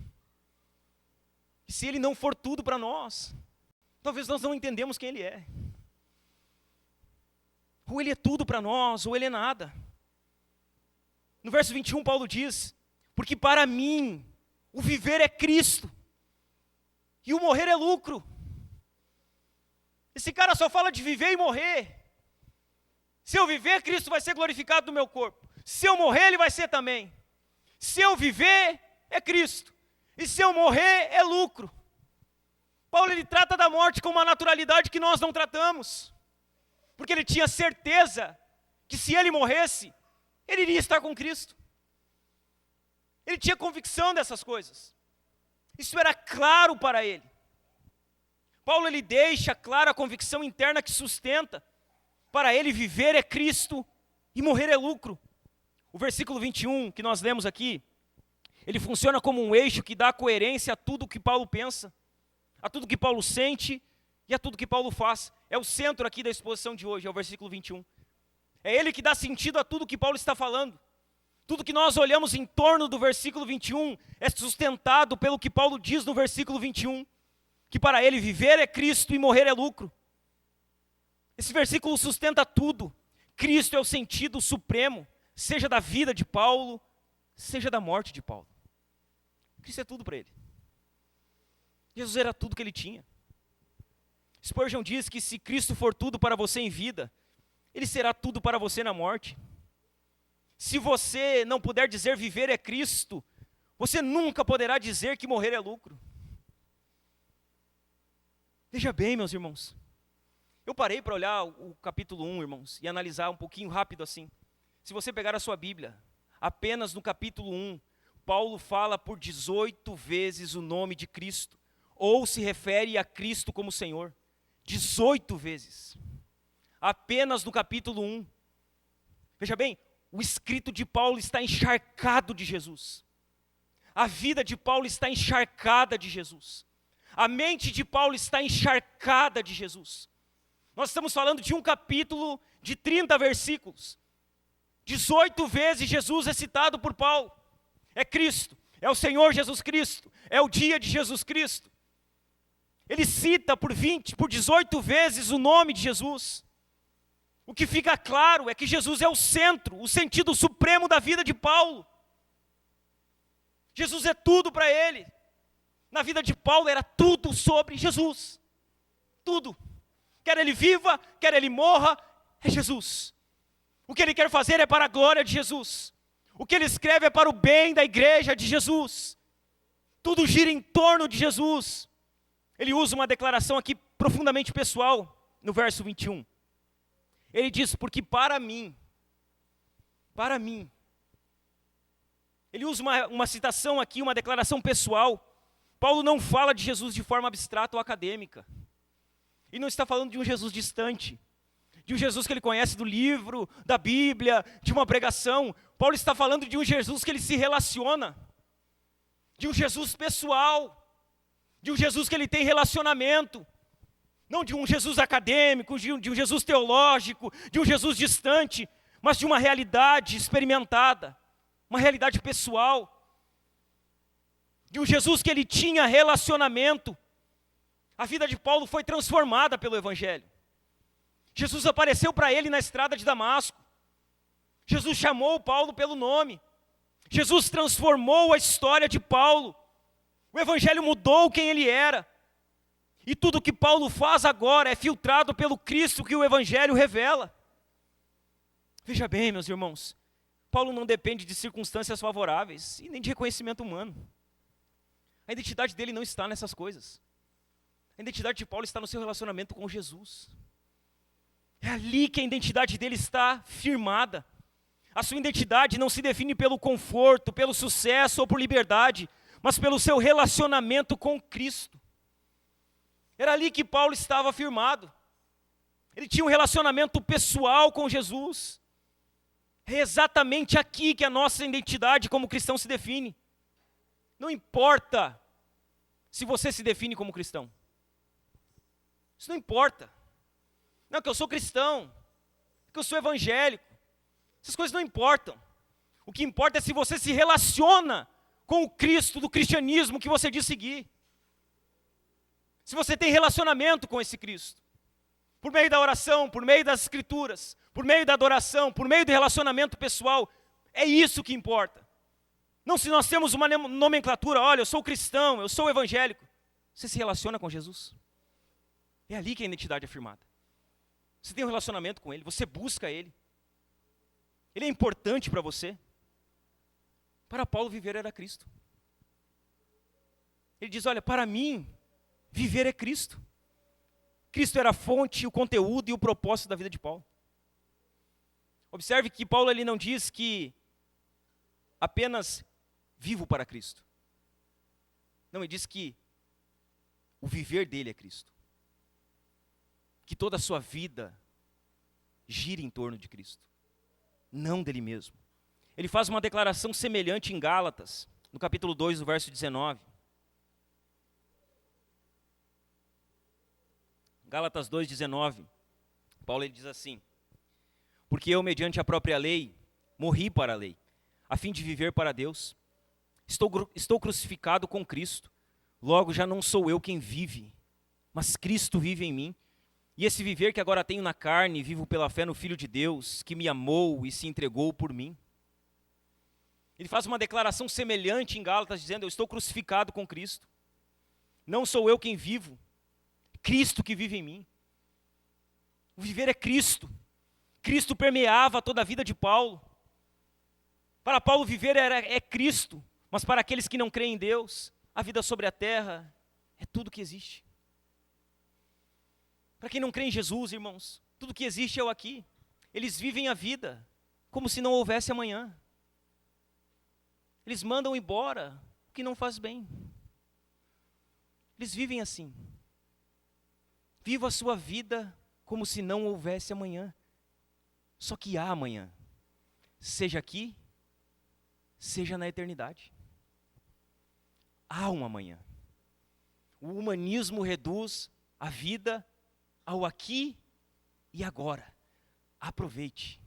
E se Ele não for tudo para nós, talvez nós não entendemos quem Ele é. Ou Ele é tudo para nós, ou Ele é nada. No verso 21, Paulo diz: porque para mim, o viver é Cristo, e o morrer é lucro. Esse cara só fala de viver e morrer. Se eu viver, Cristo vai ser glorificado no meu corpo. Se eu morrer, Ele vai ser também. Se eu viver, é Cristo. E se eu morrer, é lucro. Paulo, ele trata da morte com uma naturalidade que nós não tratamos. Porque ele tinha certeza que se ele morresse, ele iria estar com Cristo. Ele tinha convicção dessas coisas. Isso era claro para ele. Paulo, ele deixa clara a convicção interna que sustenta. Para ele, viver é Cristo e morrer é lucro. O versículo 21 que nós lemos aqui, ele funciona como um eixo que dá coerência a tudo que Paulo pensa, a tudo que Paulo sente e a tudo que Paulo faz. É o centro aqui da exposição de hoje, é o versículo 21. É ele que dá sentido a tudo que Paulo está falando. Tudo que nós olhamos em torno do versículo 21 é sustentado pelo que Paulo diz no versículo 21, que para ele viver é Cristo e morrer é lucro. Esse versículo sustenta tudo. Cristo é o sentido supremo, seja da vida de Paulo, seja da morte de Paulo. Cristo é tudo para ele. Jesus era tudo que ele tinha. Spurgeon diz que se Cristo for tudo para você em vida, ele será tudo para você na morte. Se você não puder dizer viver é Cristo, você nunca poderá dizer que morrer é lucro. Veja bem, meus irmãos, eu parei para olhar o capítulo 1, irmãos, e analisar um pouquinho rápido assim. Se você pegar a sua Bíblia, apenas no capítulo 1, Paulo fala por 18 vezes o nome de Cristo, ou se refere a Cristo como Senhor. 18 vezes. Apenas no capítulo 1. Veja bem, o escrito de Paulo está encharcado de Jesus. A vida de Paulo está encharcada de Jesus. A mente de Paulo está encharcada de Jesus. Nós estamos falando de um capítulo de 30 versículos. 18 vezes Jesus é citado por Paulo. É Cristo, é o Senhor Jesus Cristo, é o dia de Jesus Cristo. Ele cita por 18 vezes o nome de Jesus. O que fica claro é que Jesus é o centro, o sentido supremo da vida de Paulo. Jesus é tudo para ele. Na vida de Paulo era tudo sobre Jesus. Tudo. Quer ele viva, quer ele morra, é Jesus. O que ele quer fazer é para a glória de Jesus. O que ele escreve é para o bem da igreja de Jesus. Tudo gira em torno de Jesus. Ele usa uma declaração aqui profundamente pessoal, no verso 21. Ele diz, porque para mim, ele usa uma citação aqui, uma declaração pessoal. Paulo não fala de Jesus de forma abstrata ou acadêmica. E não está falando de um Jesus distante, de um Jesus que ele conhece do livro, da Bíblia, de uma pregação. Paulo está falando de um Jesus que ele se relaciona, de um Jesus pessoal, de um Jesus que ele tem relacionamento, não de um Jesus acadêmico, de um Jesus teológico, de um Jesus distante, mas de uma realidade experimentada, uma realidade pessoal, de um Jesus que ele tinha relacionamento. A vida de Paulo foi transformada pelo Evangelho. Jesus apareceu para ele na estrada de Damasco. Jesus chamou Paulo pelo nome. Jesus transformou a história de Paulo. O Evangelho mudou quem ele era. E tudo que Paulo faz agora é filtrado pelo Cristo que o Evangelho revela. Veja bem, meus irmãos, Paulo não depende de circunstâncias favoráveis e nem de reconhecimento humano. A identidade dele não está nessas coisas. A identidade de Paulo está no seu relacionamento com Jesus. É ali que a identidade dele está firmada. A sua identidade não se define pelo conforto, pelo sucesso ou por liberdade, mas pelo seu relacionamento com Cristo. Era ali que Paulo estava firmado. Ele tinha um relacionamento pessoal com Jesus. É exatamente aqui que a nossa identidade como cristão se define. Não importa se você se define como cristão. Isso não importa. Não, que eu sou cristão, que eu sou evangélico. Essas coisas não importam. O que importa é se você se relaciona com o Cristo do cristianismo que você diz seguir. Se você tem relacionamento com esse Cristo. Por meio da oração, por meio das escrituras, por meio da adoração, por meio do relacionamento pessoal. É isso que importa. Não se nós temos uma nomenclatura, olha, eu sou cristão, eu sou evangélico. Você se relaciona com Jesus. É ali que a identidade é firmada. Você tem um relacionamento com Ele, você busca Ele. Ele é importante para você. Para Paulo, viver era Cristo. Ele diz, olha, para mim, viver é Cristo. Cristo era a fonte, o conteúdo e o propósito da vida de Paulo. Observe que Paulo ali não diz que apenas vivo para Cristo. Não, ele diz que o viver dele é Cristo. Que toda a sua vida gira em torno de Cristo, não dele mesmo. Ele faz uma declaração semelhante em Gálatas, no capítulo 2, no verso 19. Gálatas 2, 19. Paulo ele diz assim: porque eu, mediante a própria lei, morri para a lei, a fim de viver para Deus. Estou crucificado com Cristo, logo já não sou eu quem vive, mas Cristo vive em mim. E esse viver que agora tenho na carne, vivo pela fé no Filho de Deus, que me amou e se entregou por mim. Ele faz uma declaração semelhante em Gálatas, dizendo, eu estou crucificado com Cristo. Não sou eu quem vivo, Cristo que vive em mim. O viver é Cristo. Cristo permeava toda a vida de Paulo. Para Paulo, viver é Cristo, mas para aqueles que não creem em Deus, a vida sobre a terra é tudo que existe. Para quem não crê em Jesus, irmãos, tudo que existe é o aqui. Eles vivem a vida como se não houvesse amanhã. Eles mandam embora o que não faz bem. Eles vivem assim. Viva a sua vida como se não houvesse amanhã. Só que há amanhã. Seja aqui, seja na eternidade. Há um amanhã. O humanismo reduz a vida ao aqui e agora. Aproveite.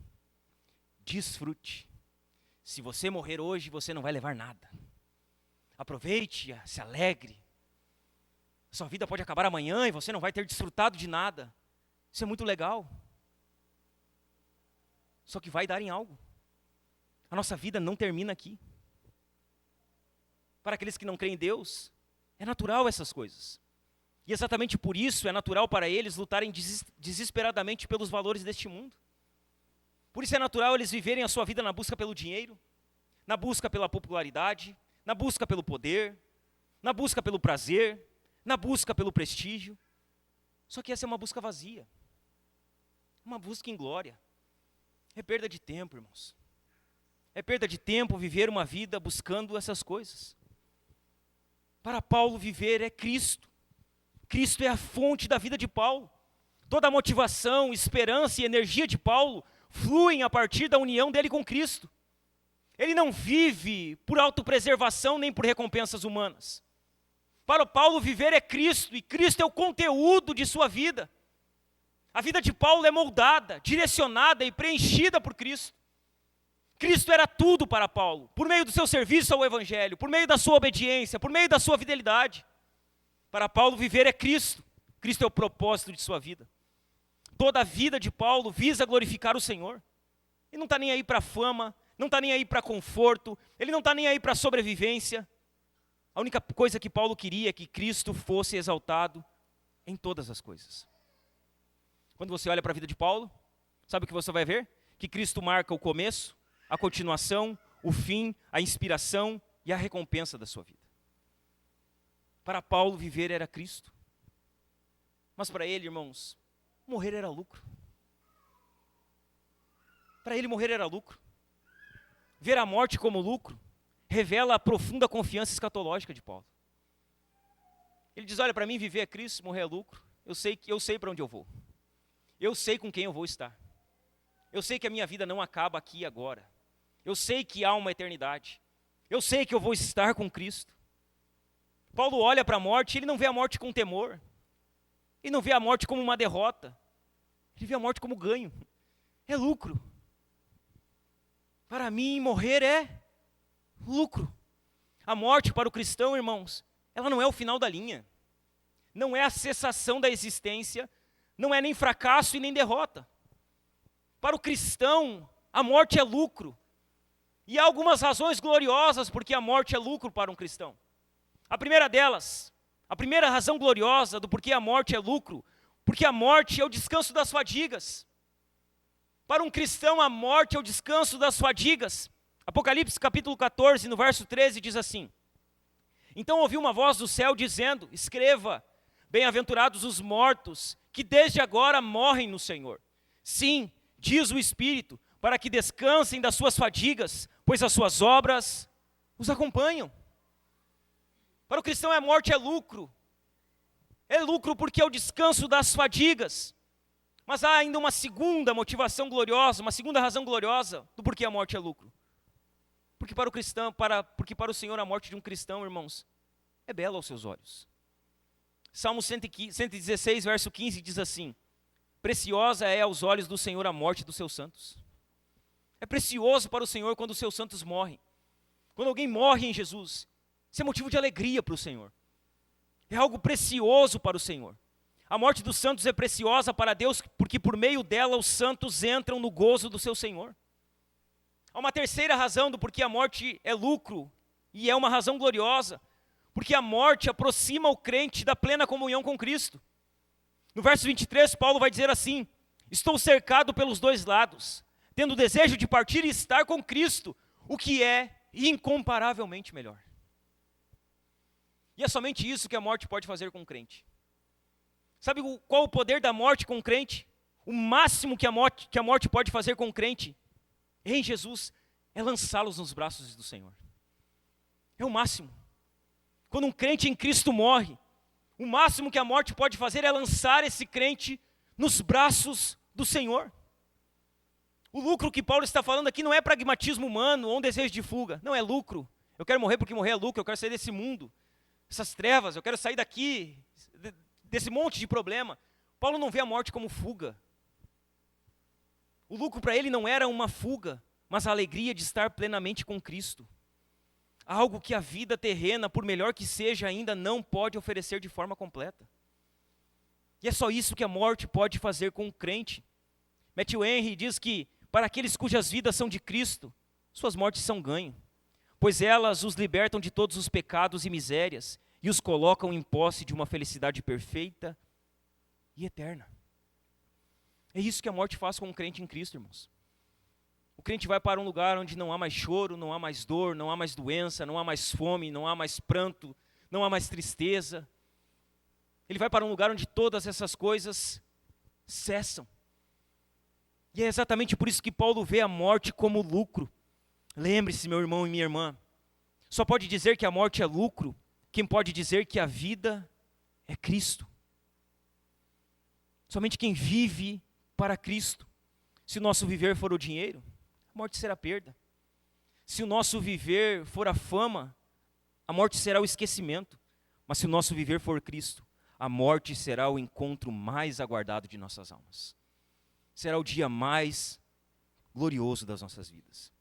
Desfrute. Se você morrer hoje, você não vai levar nada. Aproveite, se alegre. Sua vida pode acabar amanhã e você não vai ter desfrutado de nada. Isso é muito legal. Só que vai dar em algo. A nossa vida não termina aqui. Para aqueles que não creem em Deus, é natural essas coisas. E exatamente por isso é natural para eles lutarem desesperadamente pelos valores deste mundo. Por isso é natural eles viverem a sua vida na busca pelo dinheiro, na busca pela popularidade, na busca pelo poder, na busca pelo prazer, na busca pelo prestígio. Só que essa é uma busca vazia. Uma busca inglória. É perda de tempo, irmãos. É perda de tempo viver uma vida buscando essas coisas. Para Paulo, viver é Cristo. Cristo é a fonte da vida de Paulo. Toda a motivação, esperança e energia de Paulo fluem a partir da união dele com Cristo. Ele não vive por autopreservação nem por recompensas humanas. Para Paulo, viver é Cristo, e Cristo é o conteúdo de sua vida. A vida de Paulo é moldada, direcionada e preenchida por Cristo. Cristo era tudo para Paulo, por meio do seu serviço ao Evangelho, por meio da sua obediência, por meio da sua fidelidade. Para Paulo, viver é Cristo. Cristo é o propósito de sua vida. Toda a vida de Paulo visa glorificar o Senhor. Ele não está nem aí para fama, não está nem aí para conforto, ele não está nem aí para sobrevivência. A única coisa que Paulo queria é que Cristo fosse exaltado em todas as coisas. Quando você olha para a vida de Paulo, sabe o que você vai ver? Que Cristo marca o começo, a continuação, o fim, a inspiração e a recompensa da sua vida. Para Paulo, viver era Cristo. Mas para ele, irmãos, morrer era lucro. Para ele, morrer era lucro. Ver a morte como lucro revela a profunda confiança escatológica de Paulo. Ele diz, olha, para mim viver é Cristo, morrer é lucro. Eu sei para onde eu vou. Eu sei com quem eu vou estar. Eu sei que a minha vida não acaba aqui e agora. Eu sei que há uma eternidade. Eu sei que eu vou estar com Cristo. Paulo olha para a morte, ele não vê a morte com temor. Ele não vê a morte como uma derrota. Ele vê a morte como ganho. É lucro. Para mim, morrer é lucro. A morte para o cristão, irmãos, ela não é o final da linha. Não é a cessação da existência. Não é nem fracasso e nem derrota. Para o cristão, a morte é lucro. E há algumas razões gloriosas porque a morte é lucro para um cristão. A primeira delas, a primeira razão gloriosa do porquê a morte é lucro, porque a morte é o descanso das fadigas. Para um cristão, a morte é o descanso das fadigas. Apocalipse capítulo 14, no verso 13, diz assim: Então ouvi uma voz do céu dizendo, escreva, bem-aventurados os mortos, que desde agora morrem no Senhor. Sim, diz o Espírito, para que descansem das suas fadigas, pois as suas obras os acompanham. Para o cristão a morte é lucro. É lucro porque é o descanso das fadigas. Mas há ainda uma segunda motivação gloriosa, uma segunda razão gloriosa do porquê a morte é lucro. Porque para o cristão, porque para o Senhor a morte de um cristão, irmãos, é bela aos seus olhos. Salmo 116, verso 15 diz assim: Preciosa é aos olhos do Senhor a morte dos seus santos. É precioso para o Senhor quando os seus santos morrem. Quando alguém morre em Jesus, isso é motivo de alegria para o Senhor. É algo precioso para o Senhor. A morte dos santos é preciosa para Deus, porque por meio dela os santos entram no gozo do seu Senhor. Há uma terceira razão do porquê a morte é lucro, e é uma razão gloriosa, Porque a morte aproxima o crente da plena comunhão com Cristo. No verso 23, Paulo vai dizer assim: estou cercado pelos dois lados, tendo o desejo de partir e estar com Cristo, o que é incomparavelmente melhor. E é somente isso que a morte pode fazer com o crente. Sabe qual o poder da morte com o crente? O máximo que a morte pode fazer com o crente em Jesus é lançá-los nos braços do Senhor. É o máximo. Quando um crente em Cristo morre, o máximo que a morte pode fazer é lançar esse crente nos braços do Senhor. O lucro que Paulo está falando aqui não é pragmatismo humano ou um desejo de fuga. Não, é lucro. Eu quero morrer porque morrer é lucro, eu quero sair desse mundo, essas trevas, eu quero sair daqui, desse monte de problema. Paulo não vê a morte como fuga. O lucro para ele não era uma fuga, mas a alegria de estar plenamente com Cristo. Algo que a vida terrena, por melhor que seja, ainda não pode oferecer de forma completa. E é só isso que a morte pode fazer com o crente. Matthew Henry diz que, para aqueles cujas vidas são de Cristo, suas mortes são ganho, pois elas os libertam de todos os pecados e misérias e os colocam em posse de uma felicidade perfeita e eterna. É isso que a morte faz com um crente em Cristo, irmãos. O crente vai para um lugar onde não há mais choro, não há mais dor, não há mais doença, não há mais fome, não há mais pranto, não há mais tristeza. Ele vai para um lugar onde todas essas coisas cessam. E é exatamente por isso que Paulo vê a morte como lucro. Lembre-se, meu irmão e minha irmã, só pode dizer que a morte é lucro quem pode dizer que a vida é Cristo. Somente quem vive para Cristo. Se o nosso viver for o dinheiro, a morte será perda. Se o nosso viver for a fama, a morte será o esquecimento. Mas se o nosso viver for Cristo, a morte será o encontro mais aguardado de nossas almas. Será o dia mais glorioso das nossas vidas.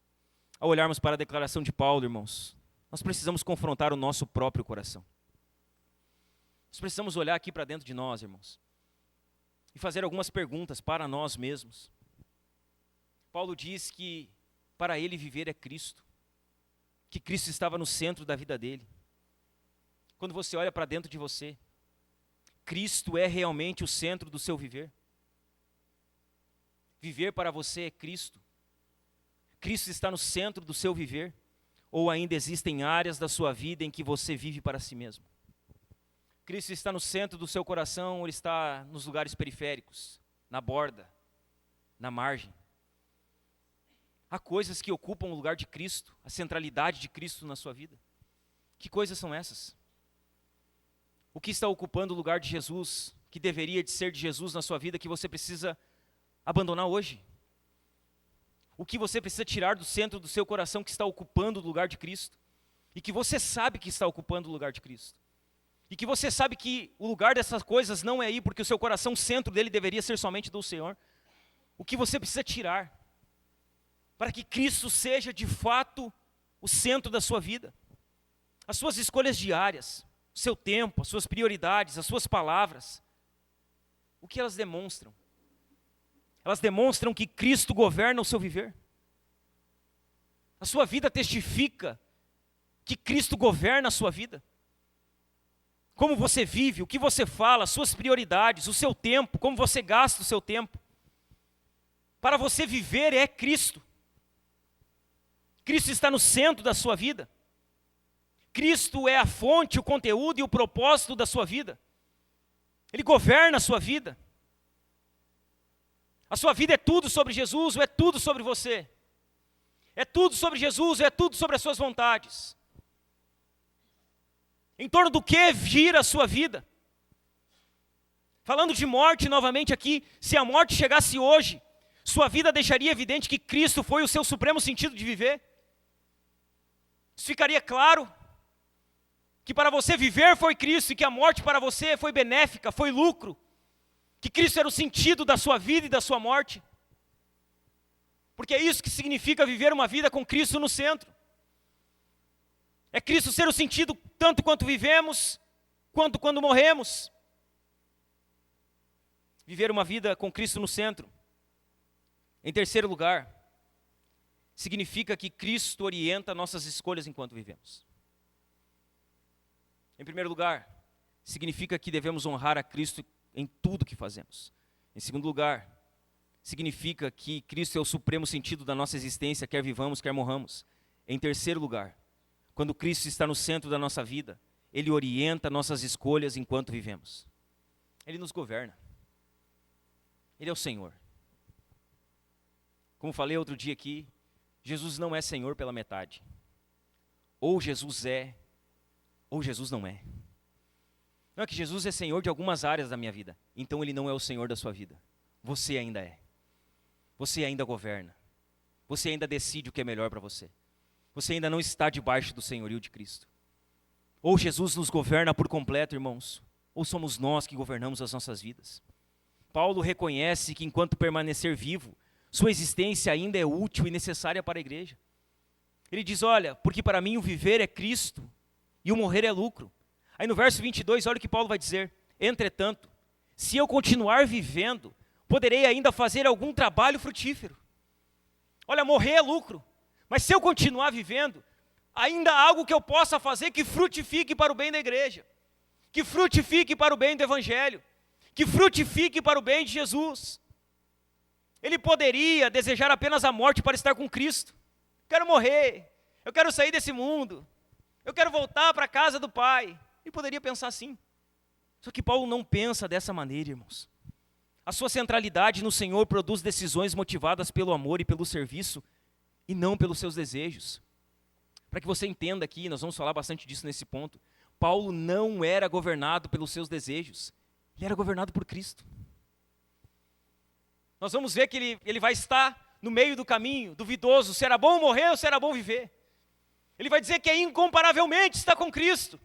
Ao olharmos para a declaração de Paulo, irmãos, nós precisamos confrontar o nosso próprio coração. Nós precisamos olhar aqui para dentro de nós, irmãos, e fazer algumas perguntas para nós mesmos. Paulo diz que para ele viver é Cristo, que Cristo estava no centro da vida dele. Quando você olha para dentro de você, Cristo é realmente o centro do seu viver? Viver para você é Cristo? Cristo está no centro do seu viver? Ou ainda existem áreas da sua vida em que você vive para si mesmo? Cristo está no centro do seu coração ou ele está nos lugares periféricos, na borda, na margem? Há coisas que ocupam o lugar de Cristo, a centralidade de Cristo na sua vida. Que coisas são essas? O que está ocupando o lugar de Jesus, que deveria de ser de Jesus na sua vida, que você precisa abandonar hoje? O que você precisa tirar do centro do seu coração que está ocupando o lugar de Cristo? E que você sabe que está ocupando o lugar de Cristo? E que você sabe que o lugar dessas coisas não é aí, porque o seu coração, o centro dele deveria ser somente do Senhor. O que você precisa tirar para que Cristo seja de fato o centro da sua vida? As suas escolhas diárias, o seu tempo, as suas prioridades, as suas palavras, o que elas demonstram? Elas demonstram que Cristo governa o seu viver. A sua vida testifica que Cristo governa a sua vida. Como você vive, o que você fala, as suas prioridades, o seu tempo, como você gasta o seu tempo. Para você viver é Cristo. Cristo está no centro da sua vida. Cristo é a fonte, o conteúdo e o propósito da sua vida. Ele governa a sua vida. A sua vida é tudo sobre Jesus ou é tudo sobre você? É tudo sobre Jesus ou é tudo sobre as suas vontades? Em torno do que gira a sua vida? Falando de morte novamente aqui, se a morte chegasse hoje, sua vida deixaria evidente que Cristo foi o seu supremo sentido de viver? Isso ficaria claro? Que para você viver foi Cristo e que a morte para você foi benéfica, foi lucro? Que Cristo era o sentido da sua vida e da sua morte? Porque é isso que significa viver uma vida com Cristo no centro. É Cristo ser o sentido tanto quanto vivemos, quanto quando morremos. Viver uma vida com Cristo no centro. Em terceiro lugar, significa que Cristo orienta nossas escolhas enquanto vivemos. Em primeiro lugar, significa que devemos honrar a Cristo em tudo que fazemos. Em segundo lugar, significa que Cristo é o supremo sentido da nossa existência, quer vivamos, quer morramos. Em terceiro lugar, quando Cristo está no centro da nossa vida, Ele orienta nossas escolhas enquanto vivemos. Ele nos governa. Ele é o Senhor. Como falei outro dia aqui, Jesus não é Senhor pela metade. Ou Jesus é, ou Jesus não é. Não é que Jesus é Senhor de algumas áreas da minha vida, então Ele não é o Senhor da sua vida. Você ainda é. Você ainda governa. Você ainda decide o que é melhor para você. Você ainda não está debaixo do senhorio de Cristo. Ou Jesus nos governa por completo, irmãos, ou somos nós que governamos as nossas vidas. Paulo reconhece que enquanto permanecer vivo, sua existência ainda é útil e necessária para a igreja. Ele diz, olha, porque para mim o viver é Cristo e o morrer é lucro. Aí no verso 22, olha o que Paulo vai dizer. Entretanto, se eu continuar vivendo, poderei ainda fazer algum trabalho frutífero. Olha, morrer é lucro, mas se eu continuar vivendo, ainda há algo que eu possa fazer que frutifique para o bem da igreja, que frutifique para o bem do evangelho, que frutifique para o bem de Jesus. Ele poderia desejar apenas a morte para estar com Cristo. Quero morrer, eu quero sair desse mundo, eu quero voltar para a casa do Pai. Ele poderia pensar assim. Só que Paulo não pensa dessa maneira, irmãos. A sua centralidade no Senhor produz decisões motivadas pelo amor e pelo serviço, e não pelos seus desejos. Para que você entenda aqui, nós vamos falar bastante disso nesse ponto, Paulo não era governado pelos seus desejos, ele era governado por Cristo. Nós vamos ver que ele vai estar no meio do caminho, duvidoso, se era bom morrer ou se era bom viver. Ele vai dizer que é incomparavelmente estar com Cristo.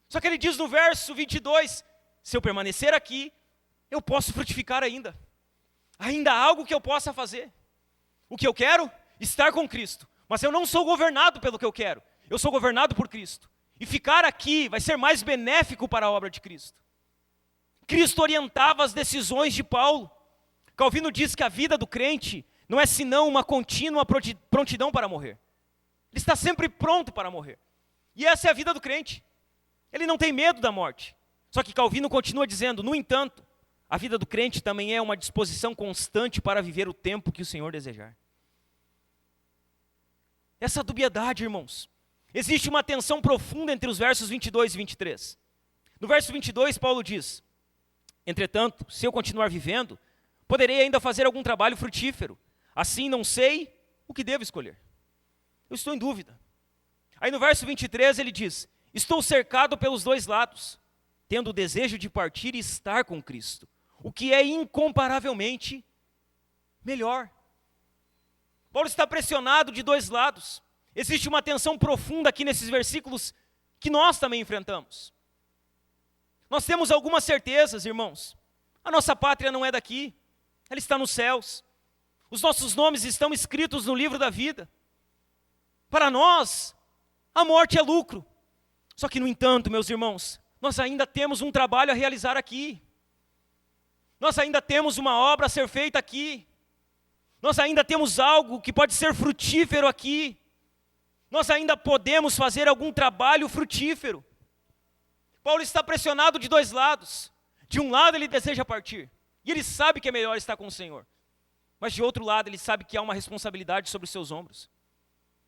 Só que ele diz no verso 22, se eu permanecer aqui, eu posso frutificar ainda. Ainda há algo que eu possa fazer. O que eu quero? Estar com Cristo. Mas eu não sou governado pelo que eu quero. Eu sou governado por Cristo. E ficar aqui vai ser mais benéfico para a obra de Cristo. Cristo orientava as decisões de Paulo. Calvino diz que a vida do crente não é senão uma contínua prontidão para morrer. Ele está sempre pronto para morrer. E essa é a vida do crente. Ele não tem medo da morte. Só que Calvino continua dizendo, no entanto, a vida do crente também é uma disposição constante para viver o tempo que o Senhor desejar. Essa dubiedade, irmãos. Existe uma tensão profunda entre os versos 22 e 23. No verso 22, Paulo diz, entretanto, se eu continuar vivendo, poderei ainda fazer algum trabalho frutífero. Assim não sei o que devo escolher. Eu estou em dúvida. Aí no verso 23 ele diz, estou cercado pelos dois lados, tendo o desejo de partir e estar com Cristo, o que é incomparavelmente melhor. Paulo está pressionado de dois lados. Existe uma tensão profunda aqui nesses versículos que nós também enfrentamos. Nós temos algumas certezas, irmãos. A nossa pátria não é daqui, ela está nos céus. Os nossos nomes estão escritos no livro da vida. Para nós, a morte é lucro. Só que, no entanto, meus irmãos, nós ainda temos um trabalho a realizar aqui. Nós ainda temos uma obra a ser feita aqui. Nós ainda temos algo que pode ser frutífero aqui. Nós ainda podemos fazer algum trabalho frutífero. Paulo está pressionado de dois lados. De um lado ele deseja partir, e ele sabe que é melhor estar com o Senhor. Mas de outro lado ele sabe que há uma responsabilidade sobre os seus ombros,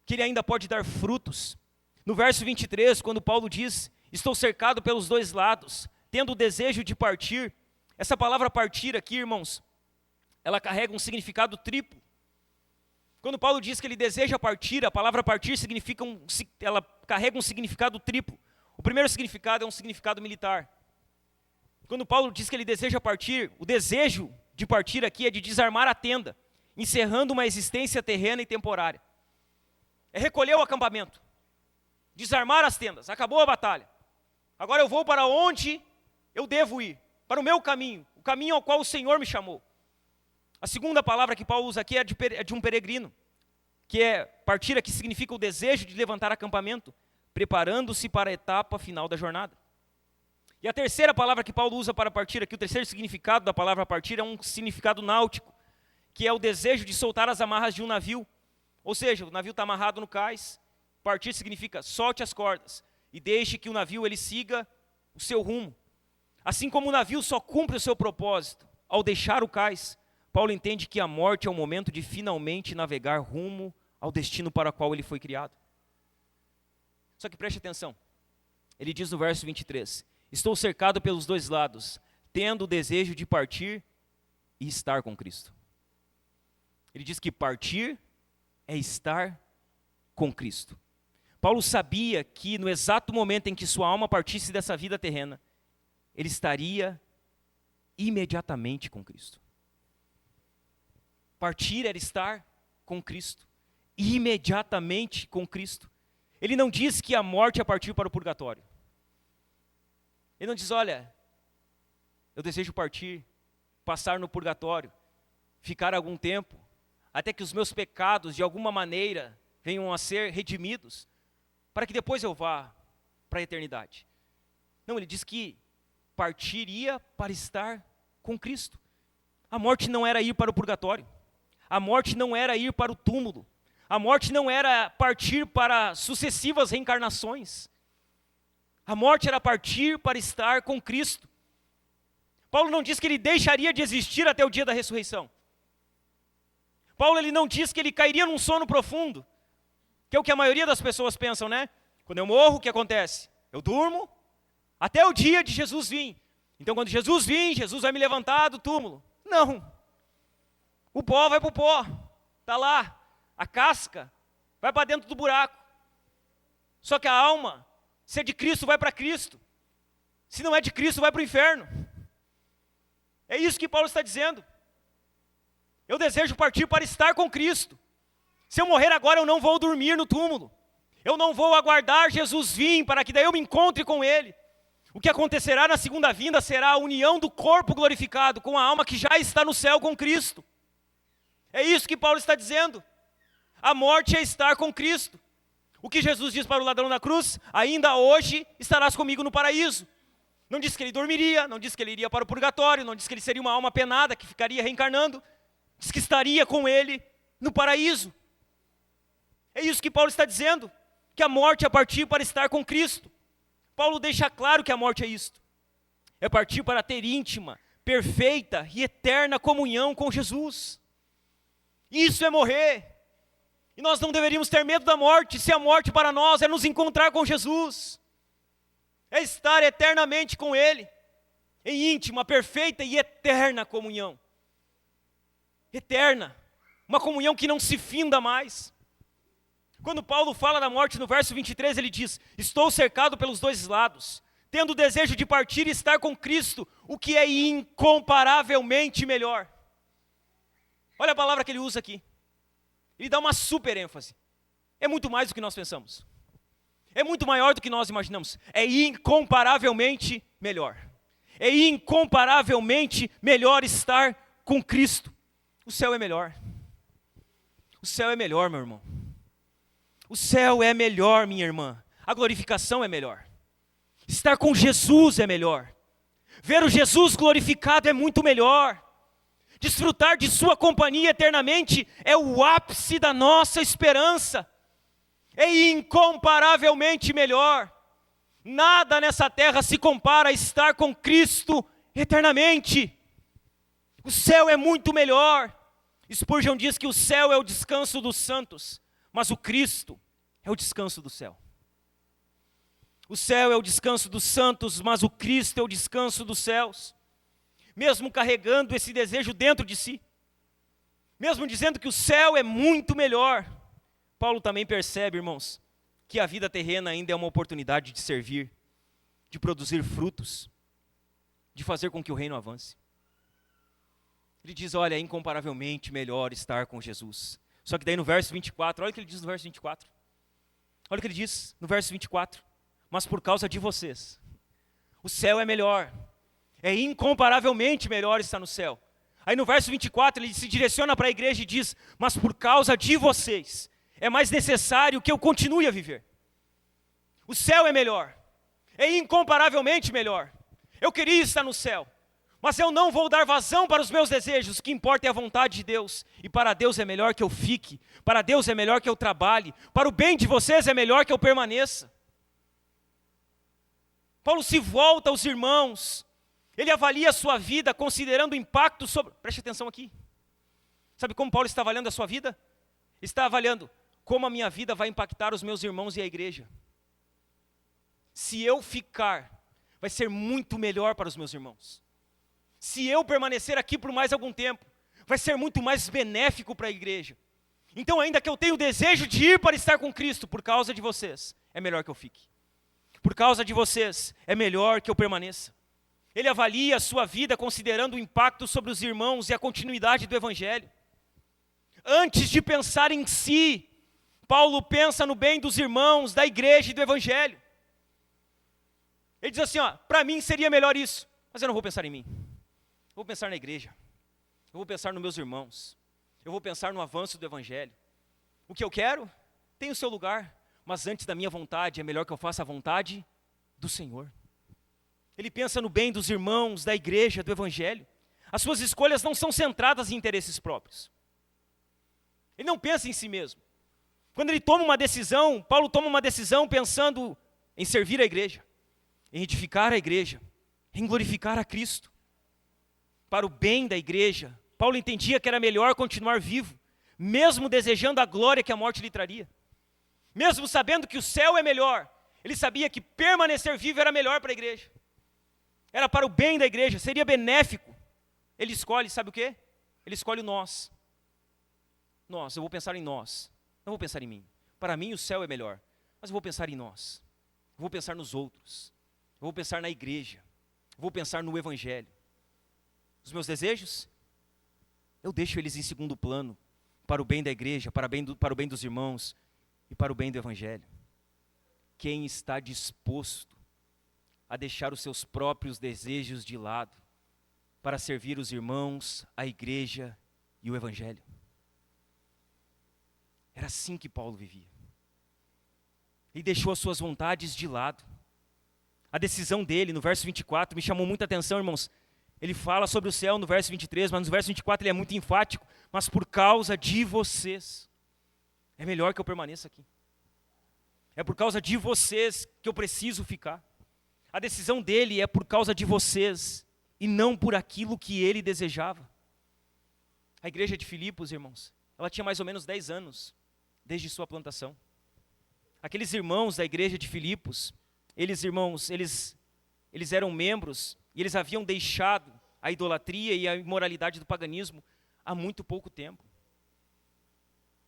que ele ainda pode dar frutos. No verso 23, quando Paulo diz, estou cercado pelos dois lados, tendo o desejo de partir, essa palavra partir aqui, irmãos, ela carrega um significado triplo. Quando Paulo diz que ele deseja partir, a palavra partir ela carrega um significado triplo. O primeiro significado é um significado militar. Quando Paulo diz que ele deseja partir, o desejo de partir aqui é de desarmar a tenda, encerrando uma existência terrena e temporária. É recolher o acampamento, desarmar as tendas, acabou a batalha. Agora eu vou para onde eu devo ir, para o meu caminho, o caminho ao qual o Senhor me chamou. A segunda palavra que Paulo usa aqui é de um peregrino, que é partir aqui significa o desejo de levantar acampamento, preparando-se para a etapa final da jornada. E a terceira palavra que Paulo usa para partir aqui, o terceiro significado da palavra partir é um significado náutico, que é o desejo de soltar as amarras de um navio. Ou seja, o navio está amarrado no cais, partir significa solte as cordas. e deixe que o navio ele siga o seu rumo. Assim como o navio só cumpre o seu propósito ao deixar o cais, Paulo entende que a morte é o momento de finalmente navegar rumo ao destino para o qual ele foi criado. Só que preste atenção, ele diz no verso 23, estou cercado pelos dois lados, tendo o desejo de partir e estar com Cristo. Ele diz que partir é estar com Cristo. Paulo sabia que no exato momento em que sua alma partisse dessa vida terrena, ele estaria imediatamente com Cristo. Partir era estar com Cristo, imediatamente com Cristo. Ele não diz que a morte é partir para o purgatório. Ele não diz, olha, eu desejo partir, passar no purgatório, ficar algum tempo, até que os meus pecados de alguma maneira venham a ser redimidos, para que depois eu vá para a eternidade. Não, ele diz que partiria para estar com Cristo. A morte não era ir para o purgatório. A morte não era ir para o túmulo. A morte não era partir para sucessivas reencarnações. A morte era partir para estar com Cristo. Paulo não diz que ele deixaria de existir até o dia da ressurreição. Paulo ele não diz que ele cairia num sono profundo, que é o que a maioria das pessoas pensam, né? Quando eu morro, o que acontece? Eu durmo até o dia de Jesus vir. Então quando Jesus vir, Jesus vai me levantar do túmulo. Não. O pó vai para o pó. Está lá. A casca vai para dentro do buraco. Só que a alma, se é de Cristo, vai para Cristo. Se não é de Cristo, vai para o inferno. É isso que Paulo está dizendo. Eu desejo partir para estar com Cristo. Se eu morrer agora, eu não vou dormir no túmulo. Eu não vou aguardar Jesus vir para que daí eu me encontre com Ele. O que acontecerá na segunda vinda será a união do corpo glorificado com a alma que já está no céu com Cristo. É isso que Paulo está dizendo. A morte é estar com Cristo. O que Jesus diz para o ladrão na cruz? Ainda hoje estarás comigo no paraíso. Não disse que ele dormiria, não disse que ele iria para o purgatório, não disse que ele seria uma alma penada que ficaria reencarnando. Diz que estaria com ele no paraíso. É isso que Paulo está dizendo, que a morte é partir para estar com Cristo. Paulo deixa claro que a morte é isto. É partir para ter íntima, perfeita e eterna comunhão com Jesus. Isso é morrer. E nós não deveríamos ter medo da morte, se a morte para nós é nos encontrar com Jesus. É estar eternamente com Ele, em íntima, perfeita e eterna comunhão. Eterna, uma comunhão que não se finda mais. Quando Paulo fala da morte no verso 23, ele diz, estou cercado pelos dois lados, tendo o desejo de partir e estar com Cristo, o que é incomparavelmente melhor. Olha a palavra que ele usa aqui. Ele dá uma super ênfase. É muito mais do que nós pensamos. É muito maior do que nós imaginamos. É incomparavelmente melhor. É incomparavelmente melhor estar com Cristo. O céu é melhor. O céu é melhor, meu irmão. O céu é melhor, minha irmã. A glorificação é melhor. Estar com Jesus é melhor. Ver o Jesus glorificado é muito melhor. Desfrutar de sua companhia eternamente é o ápice da nossa esperança. É incomparavelmente melhor. Nada nessa terra se compara a estar com Cristo eternamente. O céu é muito melhor. Spurgeon diz que o céu é o descanso dos santos, mas o Cristo é o descanso do céu. O céu é o descanso dos santos, mas o Cristo é o descanso dos céus. Mesmo carregando esse desejo dentro de si, mesmo dizendo que o céu é muito melhor, Paulo também percebe, irmãos, que a vida terrena ainda é uma oportunidade de servir, de produzir frutos, de fazer com que o reino avance. Ele diz, olha, é incomparavelmente melhor estar com Jesus. Só que daí no verso 24, olha o que ele diz no verso 24. Olha o que ele diz no verso 24. Mas por causa de vocês, o céu é melhor. É incomparavelmente melhor estar no céu. Aí no verso 24 ele se direciona para a igreja e diz, mas por causa de vocês, é mais necessário que eu continue a viver. O céu é melhor. É incomparavelmente melhor. Eu queria estar no céu, mas eu não vou dar vazão para os meus desejos. O que importa é a vontade de Deus. E para Deus é melhor que eu fique. Para Deus é melhor que eu trabalhe. Para o bem de vocês é melhor que eu permaneça. Paulo se volta aos irmãos, ele avalia a sua vida considerando o impacto sobre... Preste atenção aqui. Sabe como Paulo está avaliando a sua vida? Está avaliando como a minha vida vai impactar os meus irmãos e a igreja. Se eu ficar, vai ser muito melhor para os meus irmãos. Se eu permanecer aqui por mais algum tempo, vai ser muito mais benéfico para a igreja. Então, ainda que eu tenha o desejo de ir para estar com Cristo, por causa de vocês, é melhor que eu fique. Por causa de vocês, é melhor que eu permaneça. Ele avalia a sua vida considerando o impacto sobre os irmãos e a continuidade do evangelho. Antes de pensar em si, Paulo pensa no bem dos irmãos, da igreja e do evangelho. Ele diz assim, para mim seria melhor isso, mas eu não vou pensar em mim. Eu vou pensar na igreja. Eu vou pensar nos meus irmãos. Eu vou pensar no avanço do evangelho. O que eu quero tem o seu lugar, mas antes da minha vontade, é melhor que eu faça a vontade do Senhor. Ele pensa no bem dos irmãos, da igreja, do evangelho. As suas escolhas não são centradas em interesses próprios. Ele não pensa em si mesmo. Quando ele toma uma decisão, Paulo toma uma decisão pensando em servir a igreja, em edificar a igreja, em glorificar a Cristo. Para o bem da igreja, Paulo entendia que era melhor continuar vivo, mesmo desejando a glória que a morte lhe traria. Mesmo sabendo que o céu é melhor, ele sabia que permanecer vivo era melhor para a igreja. Era para o bem da igreja, seria benéfico. Ele escolhe, sabe o quê? Ele escolhe o nós. Nós, eu vou pensar em nós, não vou pensar em mim. Para mim o céu é melhor, mas eu vou pensar em nós. Eu vou pensar nos outros. Eu vou pensar na igreja. Eu vou pensar no evangelho. Os meus desejos, eu deixo eles em segundo plano, para o bem da igreja, para o bem dos irmãos e para o bem do evangelho. Quem está disposto a deixar os seus próprios desejos de lado para servir os irmãos, a igreja e o evangelho? Era assim que Paulo vivia. Ele deixou as suas vontades de lado. A decisão dele, no verso 24, me chamou muita atenção, irmãos. Ele fala sobre o céu no verso 23, mas no verso 24 ele é muito enfático. Mas por causa de vocês, é melhor que eu permaneça aqui. É por causa de vocês que eu preciso ficar. A decisão dele é por causa de vocês e não por aquilo que ele desejava. A igreja de Filipos, irmãos, ela tinha mais ou menos 10 anos desde sua plantação. Aqueles irmãos da igreja de Filipos, eles eram membros e eles haviam deixado a idolatria e a imoralidade do paganismo há muito pouco tempo.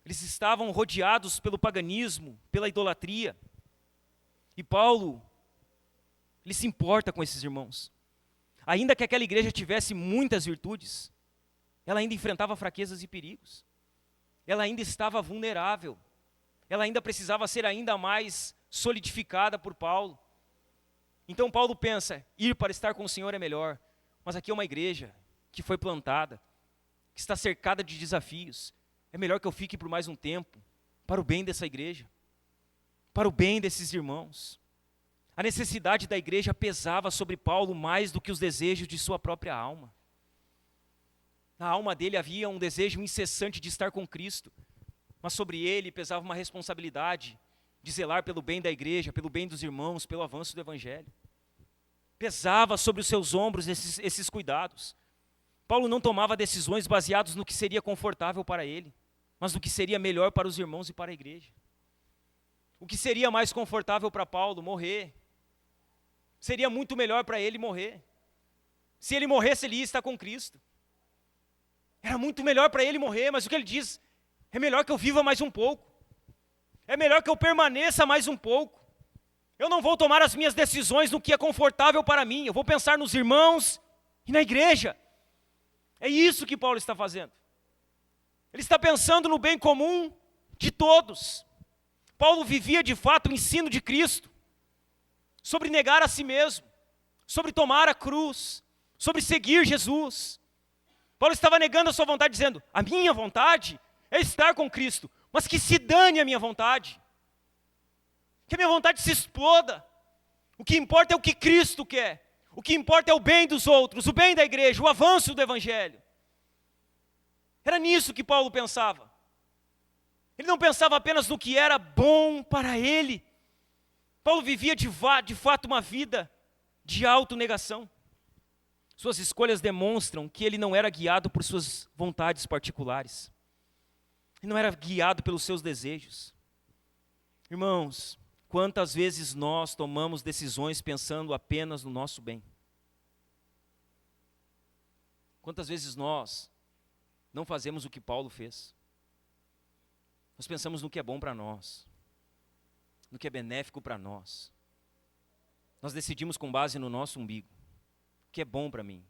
Eles estavam rodeados pelo paganismo, pela idolatria. E Paulo, ele se importa com esses irmãos. Ainda que aquela igreja tivesse muitas virtudes, ela ainda enfrentava fraquezas e perigos. Ela ainda estava vulnerável. Ela ainda precisava ser ainda mais solidificada por Paulo. Então Paulo pensa, ir para estar com o Senhor é melhor. Mas aqui é uma igreja que foi plantada, que está cercada de desafios. É melhor que eu fique por mais um tempo, para o bem dessa igreja, para o bem desses irmãos. A necessidade da igreja pesava sobre Paulo mais do que os desejos de sua própria alma. Na alma dele havia um desejo incessante de estar com Cristo, mas sobre ele pesava uma responsabilidade de zelar pelo bem da igreja, pelo bem dos irmãos, pelo avanço do evangelho. Pesava sobre os seus ombros esses cuidados. Paulo não tomava decisões baseadas no que seria confortável para ele, mas no que seria melhor para os irmãos e para a igreja. O que seria mais confortável para Paulo? Morrer. Seria muito melhor para ele morrer. Se ele morresse, ele ia estar com Cristo. Era muito melhor para ele morrer, mas o que ele diz? É melhor que eu viva mais um pouco. É melhor que eu permaneça mais um pouco. Eu não vou tomar as minhas decisões no que é confortável para mim. Eu vou pensar nos irmãos e na igreja. É isso que Paulo está fazendo. Ele está pensando no bem comum de todos. Paulo vivia de fato o ensino de Cristo, sobre negar a si mesmo, sobre tomar a cruz, sobre seguir Jesus. Paulo estava negando a sua vontade, dizendo, a minha vontade é estar com Cristo, mas que se dane a minha vontade. Que a minha vontade se exploda. O que importa é o que Cristo quer. O que importa é o bem dos outros, o bem da igreja, o avanço do evangelho. Era nisso que Paulo pensava. Ele não pensava apenas no que era bom para ele. Paulo vivia de fato uma vida de autonegação. Suas escolhas demonstram que ele não era guiado por suas vontades particulares. Ele não era guiado pelos seus desejos. Irmãos, quantas vezes nós tomamos decisões pensando apenas no nosso bem? Quantas vezes nós não fazemos o que Paulo fez? Nós pensamos no que é bom para nós, no que é benéfico para nós. Nós decidimos com base no nosso umbigo. O que é bom para mim,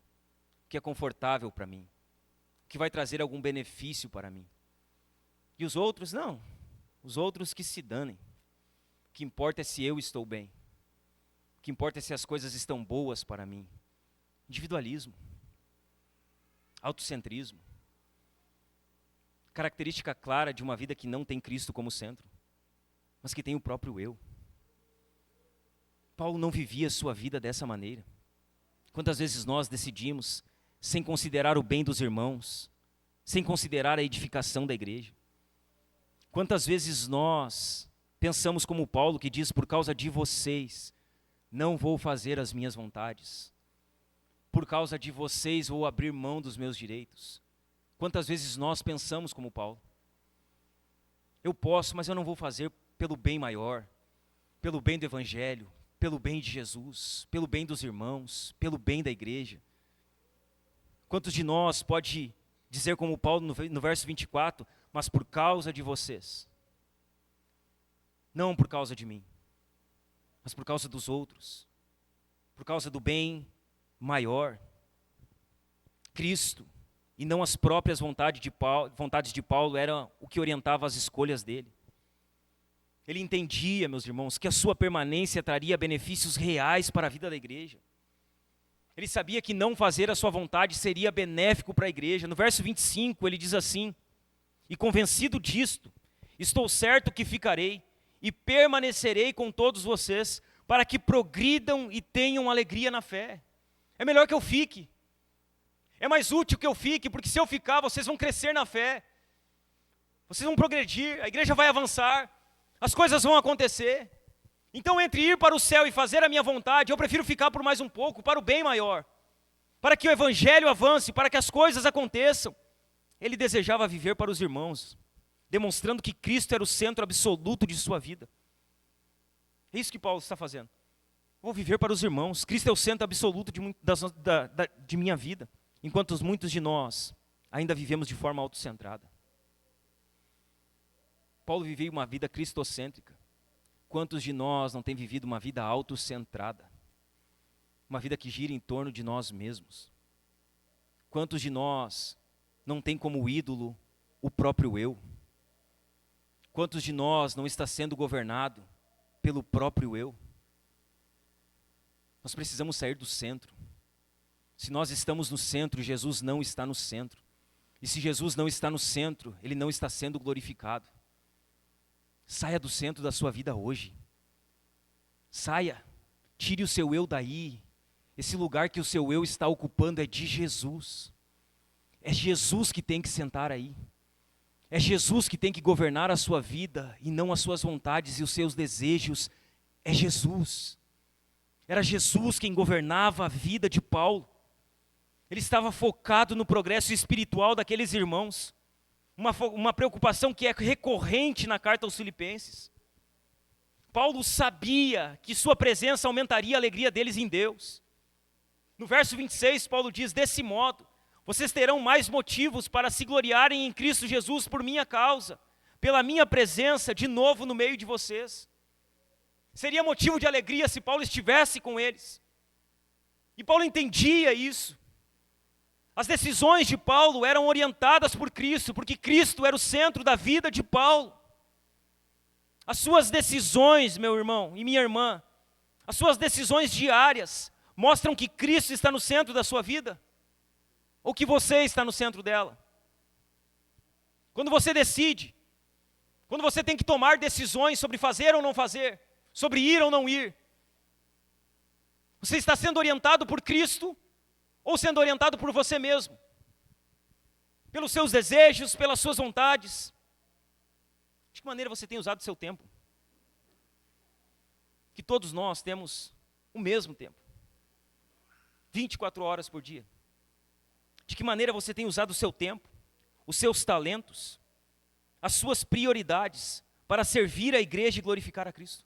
o que é confortável para mim, o que vai trazer algum benefício para mim. E os outros, não. Os outros que se danem. O que importa é se eu estou bem. O que importa é se as coisas estão boas para mim. Individualismo. Autocentrismo. Característica clara de uma vida que não tem Cristo como centro, mas que tem o próprio eu. Paulo não vivia sua vida dessa maneira. Quantas vezes nós decidimos sem considerar o bem dos irmãos, sem considerar a edificação da igreja? Quantas vezes nós pensamos como Paulo, que diz: por causa de vocês, não vou fazer as minhas vontades. Por causa de vocês, vou abrir mão dos meus direitos. Quantas vezes nós pensamos como Paulo? Eu posso, mas eu não vou fazer pelo bem maior, pelo bem do Evangelho, pelo bem de Jesus, pelo bem dos irmãos, pelo bem da igreja. Quantos de nós pode dizer como Paulo no verso 24, mas por causa de vocês, não por causa de mim, mas por causa dos outros, por causa do bem maior, Cristo, e não as próprias vontades de Paulo eram o que orientava as escolhas dele. Ele entendia, meus irmãos, que a sua permanência traria benefícios reais para a vida da igreja. Ele sabia que não fazer a sua vontade seria benéfico para a igreja. No verso 25 ele diz assim: e convencido disto, estou certo que ficarei e permanecerei com todos vocês, para que progridam e tenham alegria na fé. É melhor que eu fique. É mais útil que eu fique, porque se eu ficar, vocês vão crescer na fé. Vocês vão progredir, a igreja vai avançar, as coisas vão acontecer. Então, entre ir para o céu e fazer a minha vontade, eu prefiro ficar por mais um pouco, para o bem maior, para que o evangelho avance, para que as coisas aconteçam. Ele desejava viver para os irmãos, demonstrando que Cristo era o centro absoluto de sua vida. É isso que Paulo está fazendo. Vou viver para os irmãos. Cristo é o centro absoluto de minha vida, enquanto muitos de nós ainda vivemos de forma autocentrada. Paulo vivia uma vida cristocêntrica. Quantos de nós não tem vivido uma vida autocentrada? Uma vida que gira em torno de nós mesmos. Quantos de nós não tem como ídolo o próprio eu? Quantos de nós não está sendo governado pelo próprio eu? Nós precisamos sair do centro. Se nós estamos no centro, Jesus não está no centro. E se Jesus não está no centro, Ele não está sendo glorificado. Saia do centro da sua vida hoje. Saia, tire o seu eu daí. Esse lugar que o seu eu está ocupando é de Jesus. É Jesus que tem que sentar aí. É Jesus que tem que governar a sua vida e não as suas vontades e os seus desejos. É Jesus. Era Jesus quem governava a vida de Paulo. Ele estava focado no progresso espiritual daqueles irmãos. Uma preocupação que é recorrente na carta aos Filipenses. Paulo sabia que sua presença aumentaria a alegria deles em Deus. No verso 26, Paulo diz: desse modo, vocês terão mais motivos para se gloriarem em Cristo Jesus por minha causa, pela minha presença de novo no meio de vocês. Seria motivo de alegria se Paulo estivesse com eles. E Paulo entendia isso. As decisões de Paulo eram orientadas por Cristo, porque Cristo era o centro da vida de Paulo. As suas decisões, meu irmão e minha irmã, as suas decisões diárias, mostram que Cristo está no centro da sua vida? Ou que você está no centro dela? Quando você decide, quando você tem que tomar decisões sobre fazer ou não fazer, sobre ir ou não ir, você está sendo orientado por Cristo ou sendo orientado por você mesmo? Pelos seus desejos, pelas suas vontades? De que maneira você tem usado o seu tempo? Que todos nós temos o mesmo tempo. 24 horas por dia? De que maneira você tem usado o seu tempo, os seus talentos, as suas prioridades para servir a igreja e glorificar a Cristo?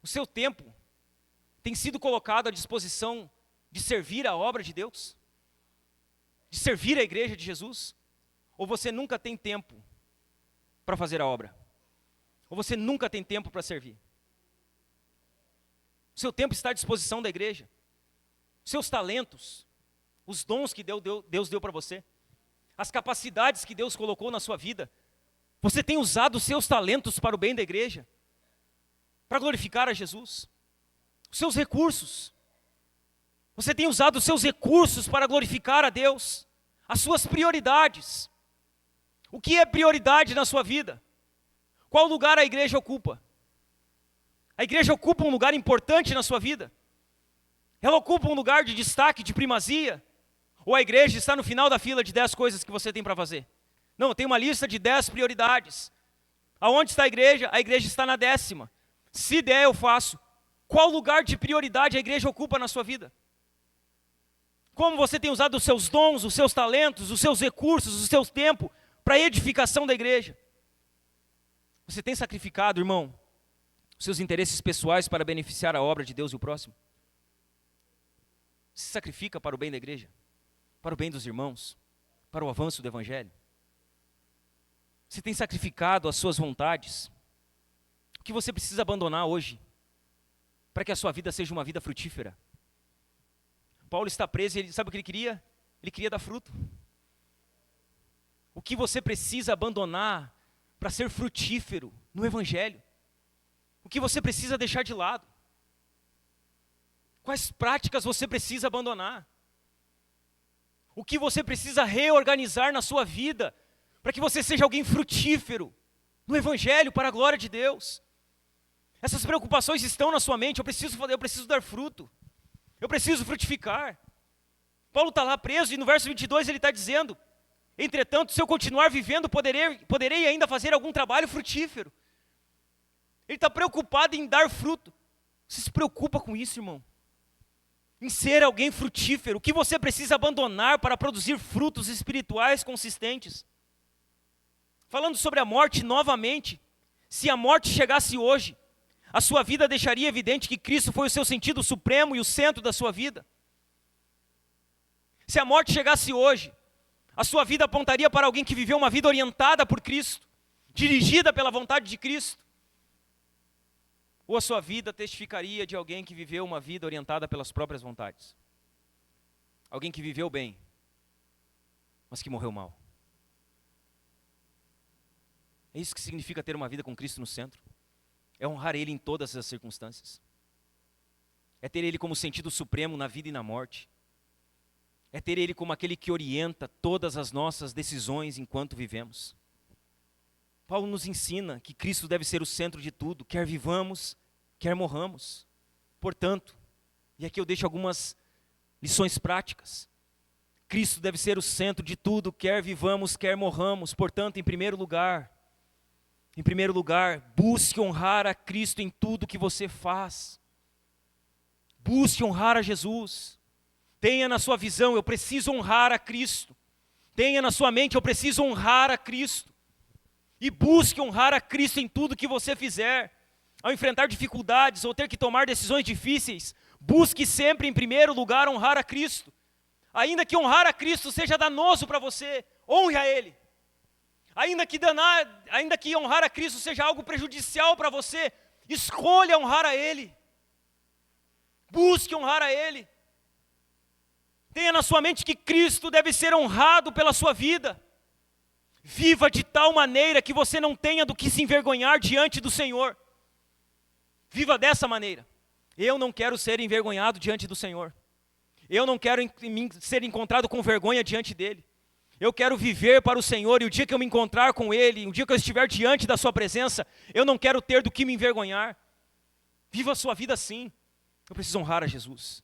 O seu tempo tem sido colocado à disposição de servir a obra de Deus? De servir a igreja de Jesus? Ou você nunca tem tempo para fazer a obra? Ou você nunca tem tempo para servir? O seu tempo está à disposição da igreja? Seus talentos, os dons que Deus deu para você, as capacidades que Deus colocou na sua vida, você tem usado os seus talentos para o bem da igreja? Para glorificar a Jesus? Os seus recursos, você tem usado os seus recursos para glorificar a Deus? As suas prioridades, o que é prioridade na sua vida? Qual lugar a igreja ocupa? A igreja ocupa um lugar importante na sua vida? Ela ocupa um lugar de destaque, de primazia? Ou a igreja está no final da fila de 10 coisas que você tem para fazer? Não, tem uma lista de 10 prioridades. Aonde está a igreja? A igreja está na 10ª. Se der, eu faço. Qual lugar de prioridade a igreja ocupa na sua vida? Como você tem usado os seus dons, os seus talentos, os seus recursos, o seu tempo para a edificação da igreja? Você tem sacrificado, irmão, os seus interesses pessoais para beneficiar a obra de Deus e o próximo? Se sacrifica para o bem da igreja? Para o bem dos irmãos? Para o avanço do evangelho? Você tem sacrificado as suas vontades? O que você precisa abandonar hoje para que a sua vida seja uma vida frutífera? Paulo está preso e ele sabe o que ele queria? Ele queria dar fruto. O que você precisa abandonar para ser frutífero no evangelho? O que você precisa deixar de lado? Quais práticas você precisa abandonar? O que você precisa reorganizar na sua vida para que você seja alguém frutífero no evangelho para a glória de Deus? Essas preocupações estão na sua mente. Eu preciso dar fruto. Eu preciso frutificar. Paulo está lá preso e no verso 22 ele está dizendo: entretanto, se eu continuar vivendo, poderei ainda fazer algum trabalho frutífero. Ele está preocupado em dar fruto. Você se preocupa com isso, irmão? Em ser alguém frutífero? O que você precisa abandonar para produzir frutos espirituais consistentes? Falando sobre a morte novamente, se a morte chegasse hoje, a sua vida deixaria evidente que Cristo foi o seu sentido supremo e o centro da sua vida? Se a morte chegasse hoje, a sua vida apontaria para alguém que viveu uma vida orientada por Cristo, dirigida pela vontade de Cristo? Ou a sua vida testificaria de alguém que viveu uma vida orientada pelas próprias vontades? Alguém que viveu bem, mas que morreu mal? É isso que significa ter uma vida com Cristo no centro. É honrar Ele em todas as circunstâncias. É ter Ele como sentido supremo na vida e na morte. É ter Ele como aquele que orienta todas as nossas decisões enquanto vivemos. Paulo nos ensina que Cristo deve ser o centro de tudo, quer vivamos, quer morramos. Portanto, e aqui eu deixo algumas lições práticas. Cristo deve ser o centro de tudo, quer vivamos, quer morramos. Portanto, em primeiro lugar, busque honrar a Cristo em tudo que você faz. Busque honrar a Jesus. Tenha na sua visão: eu preciso honrar a Cristo. Tenha na sua mente: eu preciso honrar a Cristo. E busque honrar a Cristo em tudo que você fizer. Ao enfrentar dificuldades ou ter que tomar decisões difíceis, busque sempre em primeiro lugar honrar a Cristo. Ainda que honrar a Cristo seja danoso para você, honre a Ele. Ainda que honrar a Cristo seja algo prejudicial para você, escolha honrar a Ele. Busque honrar a Ele. Tenha na sua mente que Cristo deve ser honrado pela sua vida. Viva de tal maneira que você não tenha do que se envergonhar diante do Senhor. Viva dessa maneira. Eu não quero ser envergonhado diante do Senhor. Eu não quero ser encontrado com vergonha diante dEle. Eu quero viver para o Senhor, e o dia que eu me encontrar com Ele, o dia que eu estiver diante da sua presença, eu não quero ter do que me envergonhar. Viva a sua vida assim. Eu preciso honrar a Jesus.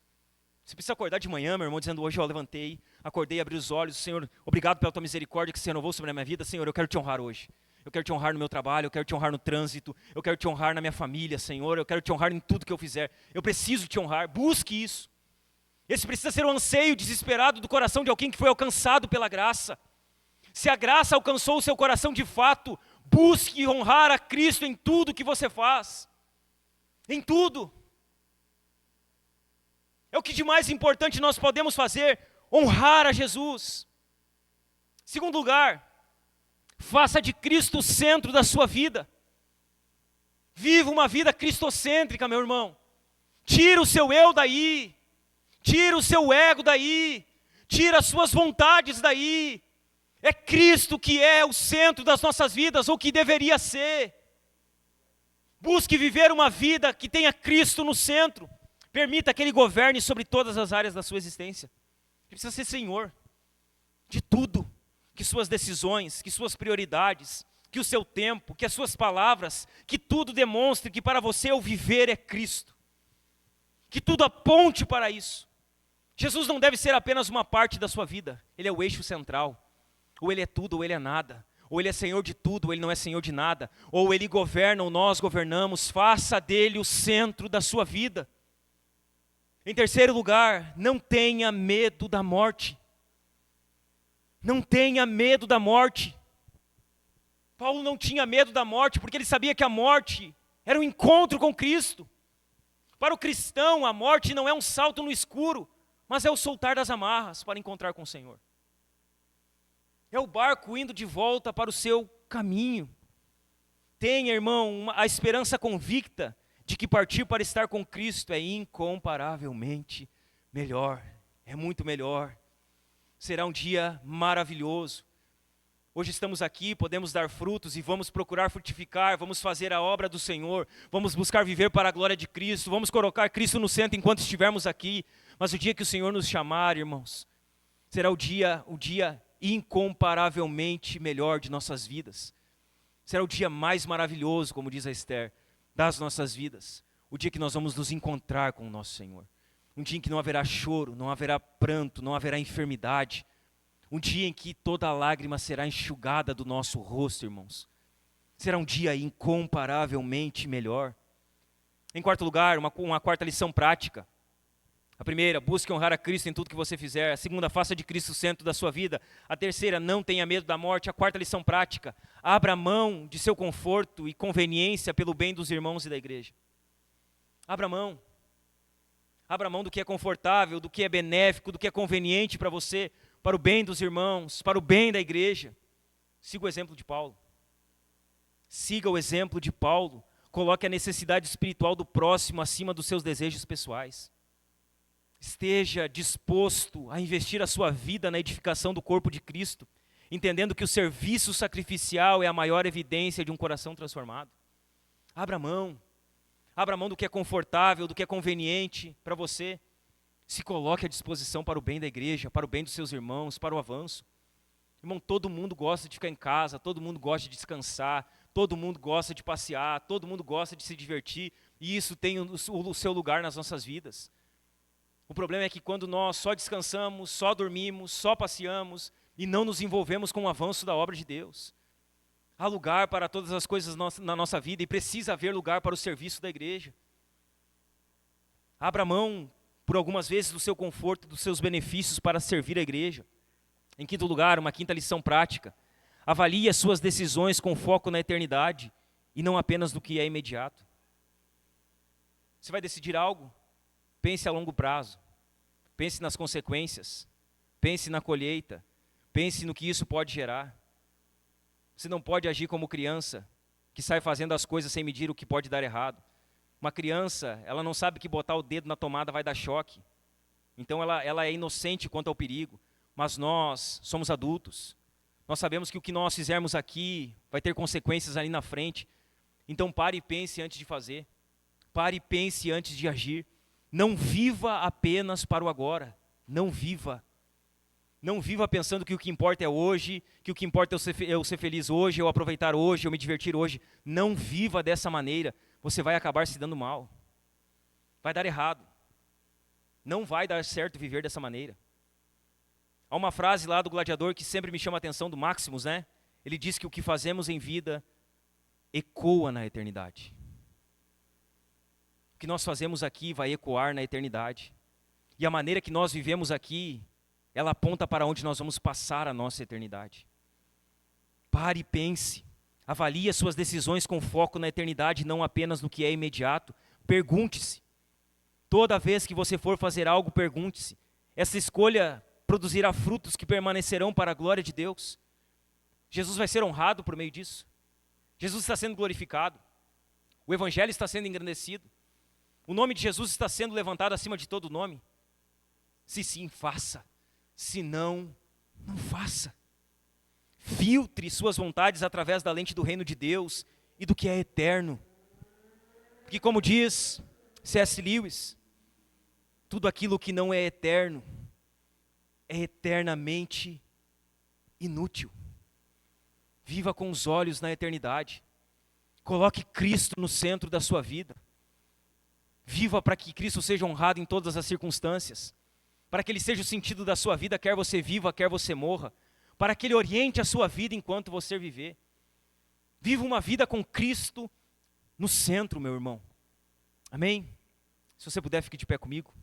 Você precisa acordar de manhã, meu irmão, dizendo: hoje eu levantei, acordei, abri os olhos, Senhor, obrigado pela tua misericórdia que se renovou sobre a minha vida. Senhor, eu quero te honrar hoje. Eu quero te honrar no meu trabalho, eu quero te honrar no trânsito, eu quero te honrar na minha família, Senhor, eu quero te honrar em tudo que eu fizer. Eu preciso te honrar, busque isso. Esse precisa ser um anseio desesperado do coração de alguém que foi alcançado pela graça. Se a graça alcançou o seu coração de fato, busque honrar a Cristo em tudo que você faz. Em tudo. É o que de mais importante nós podemos fazer, honrar a Jesus. Segundo lugar, faça de Cristo o centro da sua vida. Viva uma vida cristocêntrica, meu irmão. Tira o seu eu daí. Tira o seu ego daí. Tira as suas vontades daí. É Cristo que é o centro das nossas vidas, ou que deveria ser. Busque viver uma vida que tenha Cristo no centro. Permita que Ele governe sobre todas as áreas da sua existência. Ele precisa ser Senhor de tudo. Que suas decisões, que suas prioridades, que o seu tempo, que as suas palavras, que tudo demonstre que para você o viver é Cristo. Que tudo aponte para isso. Jesus não deve ser apenas uma parte da sua vida. Ele é o eixo central. Ou Ele é tudo, ou Ele é nada. Ou Ele é Senhor de tudo, ou Ele não é Senhor de nada. Ou Ele governa, ou nós governamos. Faça dele o centro da sua vida. Em terceiro lugar, não tenha medo da morte. Não tenha medo da morte. Paulo não tinha medo da morte, porque ele sabia que a morte era um encontro com Cristo. Para o cristão, a morte não é um salto no escuro, mas é o soltar das amarras para encontrar com o Senhor. É o barco indo de volta para o seu caminho. Tenha, irmão, a esperança convicta de que partir para estar com Cristo é incomparavelmente melhor, é muito melhor. Será um dia maravilhoso. Hoje estamos aqui, podemos dar frutos e vamos procurar frutificar, vamos fazer a obra do Senhor, vamos buscar viver para a glória de Cristo, vamos colocar Cristo no centro enquanto estivermos aqui. Mas o dia que o Senhor nos chamar, irmãos, será o dia incomparavelmente melhor de nossas vidas. Será o dia mais maravilhoso, como diz a Esther, das nossas vidas. O dia que nós vamos nos encontrar com o nosso Senhor. Um dia em que não haverá choro, não haverá pranto, não haverá enfermidade. Um dia em que toda lágrima será enxugada do nosso rosto, irmãos. Será um dia incomparavelmente melhor. Em quarto lugar, uma quarta lição prática. A primeira, busque honrar a Cristo em tudo que você fizer. A segunda, faça de Cristo o centro da sua vida. A terceira, não tenha medo da morte. A quarta lição prática, abra mão de seu conforto e conveniência pelo bem dos irmãos e da igreja. Abra mão. Abra mão do que é confortável, do que é benéfico, do que é conveniente para você, para o bem dos irmãos, para o bem da igreja. Siga o exemplo de Paulo. Siga o exemplo de Paulo. Coloque a necessidade espiritual do próximo acima dos seus desejos pessoais. Esteja disposto a investir a sua vida na edificação do corpo de Cristo, entendendo que o serviço sacrificial é a maior evidência de um coração transformado. Abra mão do que é confortável, do que é conveniente para você. Se coloque à disposição para o bem da igreja, para o bem dos seus irmãos, para o avanço. Irmão, todo mundo gosta de ficar em casa, todo mundo gosta de descansar, todo mundo gosta de passear, todo mundo gosta de se divertir, e isso tem o seu lugar nas nossas vidas. O problema é que quando nós só descansamos, só dormimos, só passeamos e não nos envolvemos com o avanço da obra de Deus. Há lugar para todas as coisas na nossa vida e precisa haver lugar para o serviço da igreja. Abra mão, por algumas vezes, do seu conforto, dos seus benefícios para servir a igreja. Em quinto lugar, uma quinta lição prática. Avalie as suas decisões com foco na eternidade e não apenas no que é imediato. Você vai decidir algo? Pense a longo prazo, pense nas consequências, pense na colheita, pense no que isso pode gerar. Você não pode agir como criança, que sai fazendo as coisas sem medir o que pode dar errado. Uma criança, ela não sabe que botar o dedo na tomada vai dar choque. Então ela é inocente quanto ao perigo, mas nós somos adultos. Nós sabemos que o que nós fizermos aqui vai ter consequências ali na frente. Então pare e pense antes de fazer, pare e pense antes de agir. Não viva apenas para o agora. Não viva. Não viva pensando que o que importa é hoje, que o que importa é eu ser feliz hoje, eu aproveitar hoje, eu me divertir hoje. Não viva dessa maneira. Você vai acabar se dando mal. Vai dar errado. Não vai dar certo viver dessa maneira. Há uma frase lá do Gladiador que sempre me chama a atenção, do Maximus, né? Ele diz que o que fazemos em vida ecoa na eternidade. O que nós fazemos aqui vai ecoar na eternidade. E a maneira que nós vivemos aqui, ela aponta para onde nós vamos passar a nossa eternidade. Pare e pense. Avalie as suas decisões com foco na eternidade, não apenas no que é imediato. Pergunte-se. Toda vez que você for fazer algo, pergunte-se. Essa escolha produzirá frutos que permanecerão para a glória de Deus. Jesus vai ser honrado por meio disso. Jesus está sendo glorificado. O Evangelho está sendo engrandecido. O nome de Jesus está sendo levantado acima de todo nome. Se sim, faça. Se não, não faça. Filtre suas vontades através da lente do reino de Deus e do que é eterno. Porque como diz C.S. Lewis, tudo aquilo que não é eterno é eternamente inútil. Viva com os olhos na eternidade. Coloque Cristo no centro da sua vida. Viva para que Cristo seja honrado em todas as circunstâncias. Para que Ele seja o sentido da sua vida, quer você viva, quer você morra. Para que Ele oriente a sua vida enquanto você viver. Viva uma vida com Cristo no centro, meu irmão. Amém? Se você puder, fique de pé comigo.